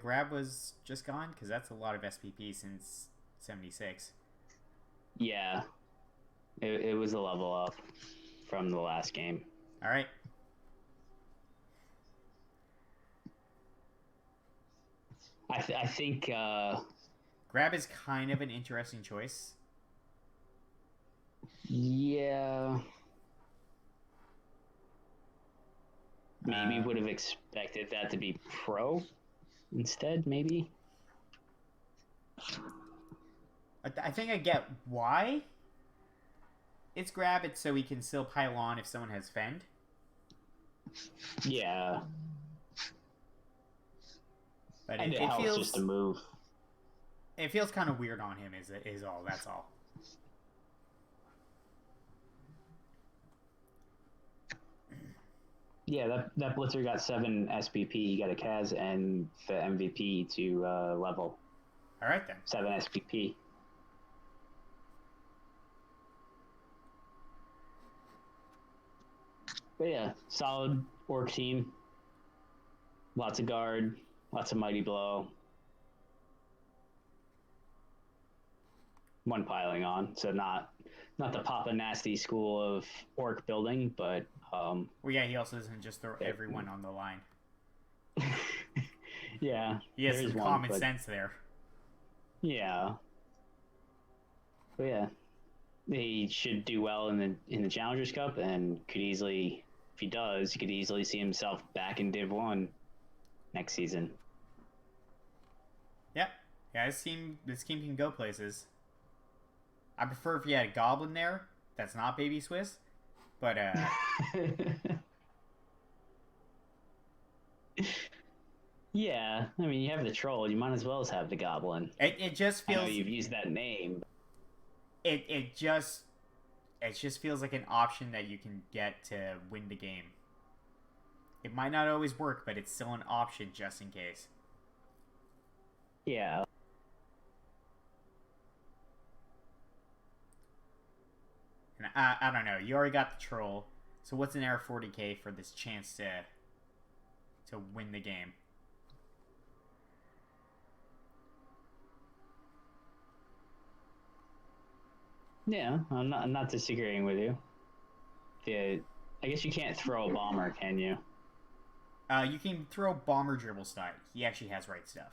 grab was just gone? Because that's a lot of SPP since 76. Yeah, it was a level up from the last game. All right. I think grab is kind of an interesting choice. Yeah. Maybe would have expected that to be pro instead, maybe. I think I get why it's grab it so we can still pile on if someone has fend. Yeah. But and it helps feels just a move. It feels kind of weird on him is all. That's all. Yeah, that blitzer got 7 SPP. You got a Kaz and the MVP to level. All right then. 7 SPP. But yeah, solid orc team. Lots of guard, lots of mighty blow. 1 piling on, so not the Papa Nasty school of orc building, but well, yeah, he also doesn't just throw everyone on the line. Yeah, he has some common sense there. Yeah, but yeah, he should do well in the Challengers Cup, and could easily, if he does, he could easily see himself back in Div 1 next season. Yep. Yeah, this team can go places. I prefer if you had a goblin there that's not Baby Swiss, but yeah, I mean, you have the troll, you might as well have the goblin. It just feels, I know you've used that name. It just feels like an option that you can get to win the game. It might not always work, but it's still an option just in case. Yeah. And I don't know. You already got the troll, so what's an air 40k for this chance to win the game? Yeah, I'm not disagreeing with you. Yeah, I guess you can't throw a bomber, can you? You can throw bomber dribble style. He actually has right stuff.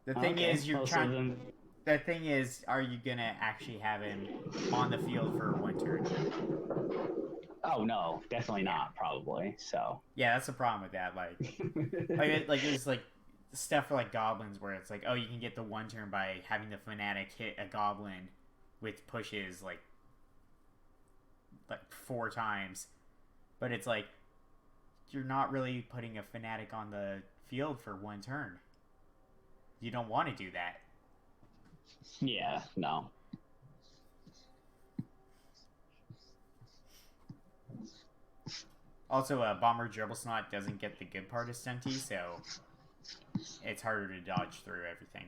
The thing is, you're trying. The thing is, are you gonna actually have him on the field for 1 turn? Oh no, definitely not. Probably so. Yeah, that's the problem with that. Like there's like stuff for like goblins where it's like, oh, you can get the 1 turn by having the fanatic hit a goblin with pushes like 4 times, but it's like you're not really putting a fanatic on the field for 1 turn. You don't want to do that. Yeah, no. Also, Bomber Dribble Snot doesn't get the good part of Stunty, so it's harder to dodge through everything.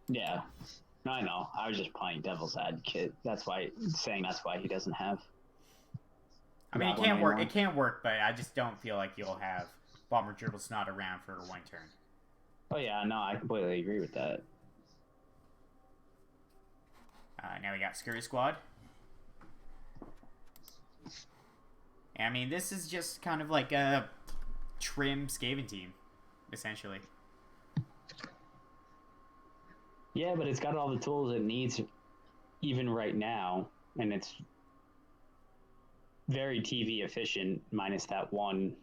Yeah. No, I know. I was just playing devil's advocate. That's why he doesn't have. I mean, it can't work. It can't work, but I just don't feel like you'll have Bomber Dribble Snot around for 1 turn. Oh yeah, no, I completely agree with that. Now we got Scurry Squad. I mean, this is just kind of like a trim Skaven team, essentially. Yeah, but it's got all the tools it needs, even right now, and it's very TV efficient, minus that 1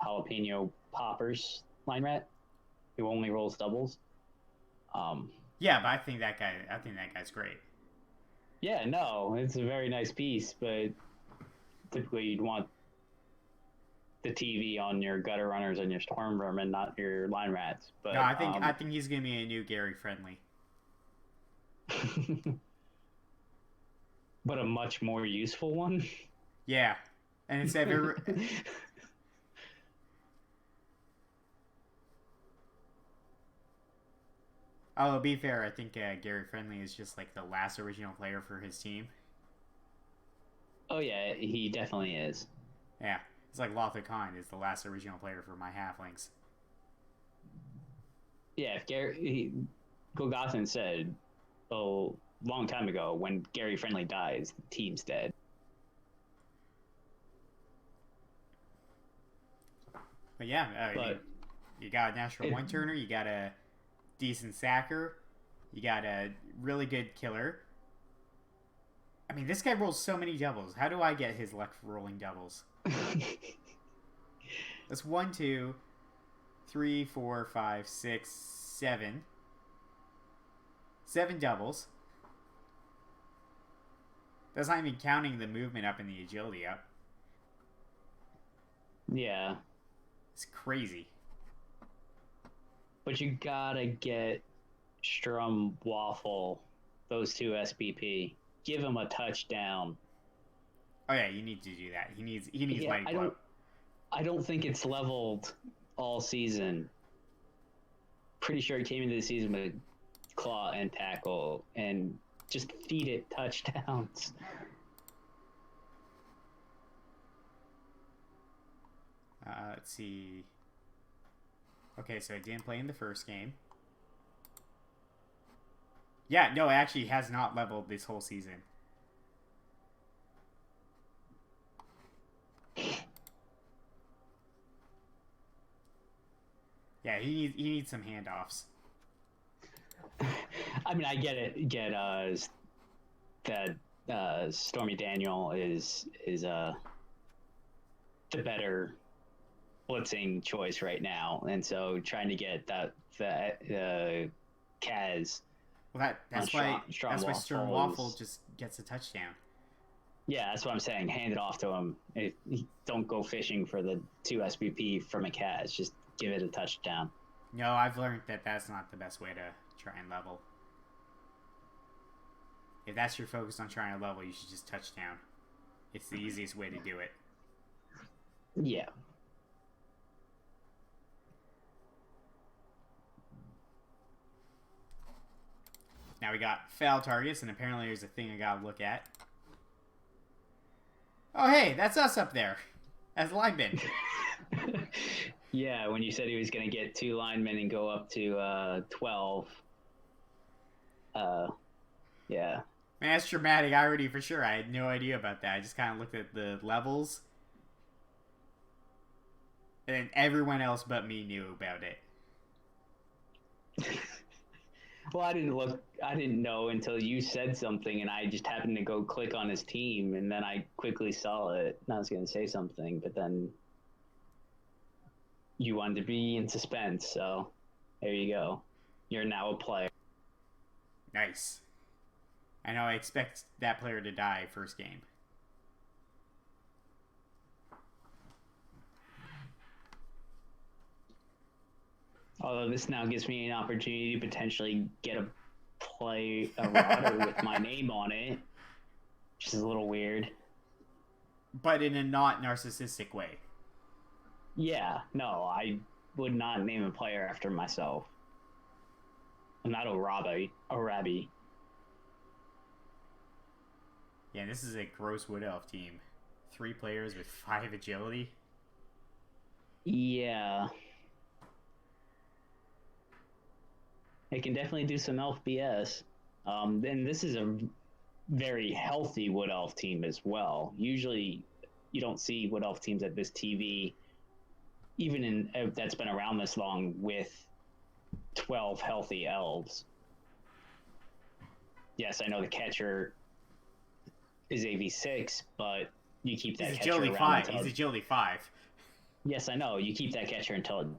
jalapeno poppers line rat who only rolls doubles. Yeah, but I think that guy's great. Yeah, no, it's a very nice piece, but typically you'd want the TV on your gutter runners and your storm vermin, not your line rats. But No, I think he's gonna be a new Gary Friendly. but a much more useful one. Yeah, and instead of oh, to be fair, I think Gary Friendly is just like the last original player for his team. Oh yeah, he definitely is. Yeah, it's like Lothar Khan is the last original player for my halflings. Yeah, if Golgothan said, "Oh, long time ago, when Gary Friendly dies, the team's dead." But yeah, you got a natural one turner, you got a decent sacker, you got a really good killer. I mean, this guy rolls so many doubles. How do I get his luck for rolling doubles? That's 1, 2, 3, 4, 5, 6, 7. 7 doubles. That's not even counting the movement up and the agility up. Yeah. It's crazy. But you gotta get Strum Waffle, those two SBP. Give him a touchdown. Oh yeah, you need to do that. He needs Mighty Blow. I don't think it's leveled all season. Pretty sure he came into the season with claw and tackle, and just feed it touchdowns. Let's see. Okay, so I didn't play in the first game. Yeah, no, it actually has not leveled this whole season. Yeah, he needs some handoffs. I mean, I get it. That Stormy Daniel is the better blitzing choice right now, and so trying to get that Kaz. Well, that's why Strum Waffle just gets a touchdown. Yeah, that's what I'm saying. Hand it off to him. Don't go fishing for the 2 SBP from a Kaz. Just give it a touchdown. No, I've learned that that's not the best way to try and level. If that's your focus on trying to level, you should just touchdown. It's the easiest way to do it. Yeah. Now we got foul targets, and apparently there's a thing I gotta look at. Oh, hey, that's us up there as linemen. Yeah, when you said he was going to get 2 linemen and go up to 12. Yeah. Man, that's dramatic irony for sure. I had no idea about that. I just kind of looked at the levels. And everyone else but me knew about it. Well, I didn't know until you said something, and I just happened to go click on his team, and then I quickly saw it, and I was going to say something, but then you wanted to be in suspense, so there you go. You're now a player. Nice. I know I expect that player to die first game. Although this now gives me an opportunity to potentially get a rotter with my name on it, which is a little weird. But in a not narcissistic way. Yeah, no, I would not name a player after myself. I'm not Arabi. Yeah, this is a gross Wood Elf team. 3 players with 5 agility. Yeah. It can definitely do some elf BS. Then this is a very healthy Wood Elf team as well. Usually you don't see Wood Elf teams at this TV, even that's been around this long, with 12 healthy elves. Yes, I know the catcher is AV6, but you keep that catcher around. He's agility 5. Yes, I know. You keep that catcher until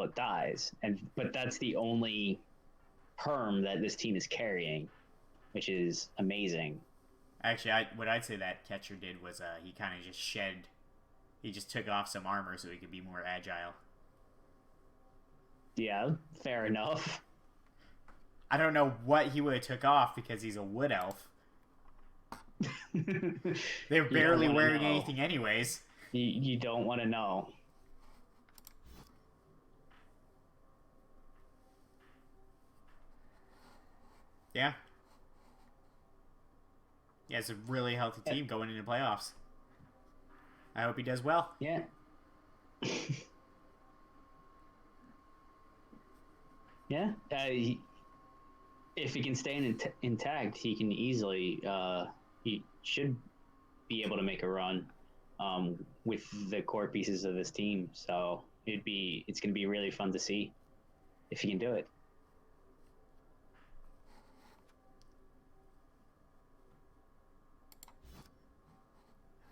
it dies, but that's the only perm that this team is carrying, which is amazing. Actually, what I'd say that catcher did was he kind of just shed He just took off some armor so he could be more agile. Yeah, fair enough. I don't know what he would have took off because he's a wood elf. They're barely wearing anything anyways. You don't want to know. Yeah. Yeah, it's a really healthy team going into playoffs. I hope he does well. Yeah. Yeah. If he can stay intact, he can easily. He should be able to make a run with the core pieces of this team. So it's going to be really fun to see if he can do it.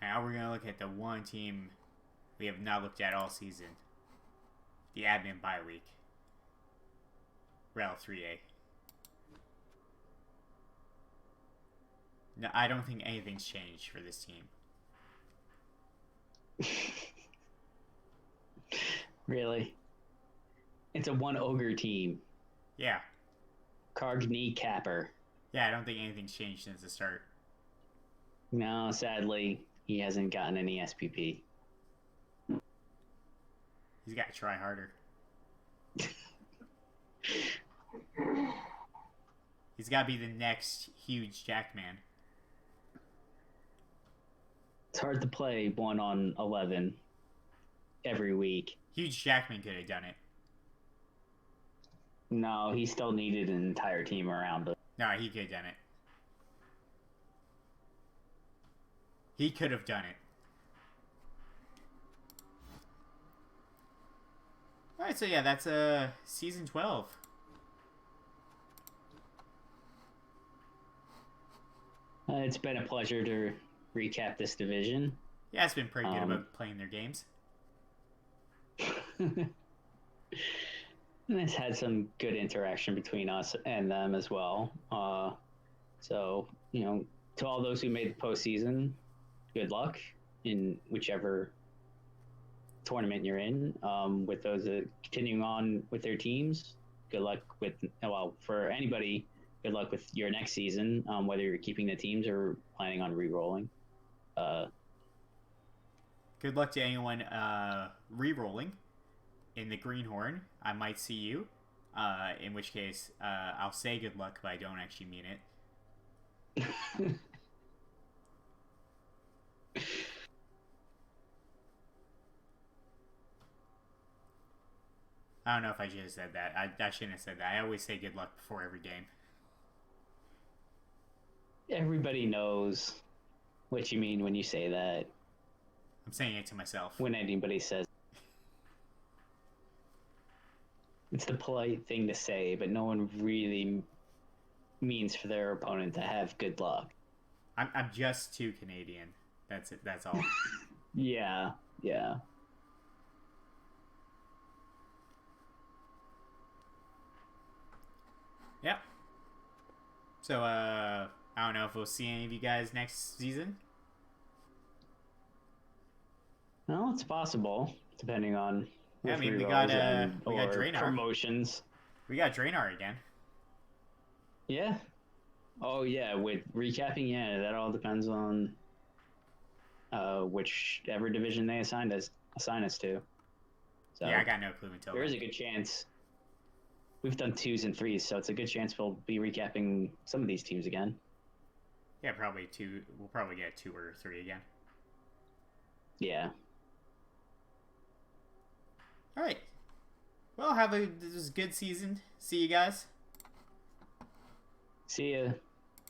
Now we're going to look at the one team we have not looked at all season. The admin bye week. REL 3A. No, I don't think anything's changed for this team. Really? It's a one ogre team. Yeah. Cargny Capper. Yeah, I don't think anything's changed since the start. No, sadly, he hasn't gotten any SPP. He's got to try harder. He's got to be the next huge Jackman. It's hard to play 1-on-11 every week. Huge Jackman could have done it. No, he still needed an entire team around him. No, he could have done it. He could have done it. Alright, so yeah, that's season 12. It's been a pleasure to recap this division. Yeah, it's been pretty good about playing their games. And it's had some good interaction between us and them as well. So, to all those who made the postseason, good luck in whichever tournament you're in. With those continuing on with their teams, good luck with, for anybody, good luck with your next season, whether you're keeping the teams or planning on re-rolling. Good luck to anyone re-rolling in the Greenhorn. I might see you, in which case I'll say good luck, but I don't actually mean it. I don't know if I should have said that. I shouldn't have said that. I always say good luck before every game. Everybody knows what you mean when you say that. I'm saying it to myself. When anybody says it's the polite thing to say, but no one really means for their opponent to have good luck. I'm just too Canadian. That's it. That's all. Yeah. Yep. So, I don't know if we'll see any of you guys next season. Well, it's possible, depending on. Yeah, I mean, we got Draenor. Promotions. We got Draenor again. Yeah. Oh yeah, with recapping, yeah, that all depends on whichever division they assign us to. So yeah, I got no clue until there is a good chance. We've done 2s and 3s, so it's a good chance we'll be recapping some of these teams again. Yeah, probably 2. We'll probably get 2 or 3 again. Yeah. All right. Well, this was a good season. See you guys. See ya.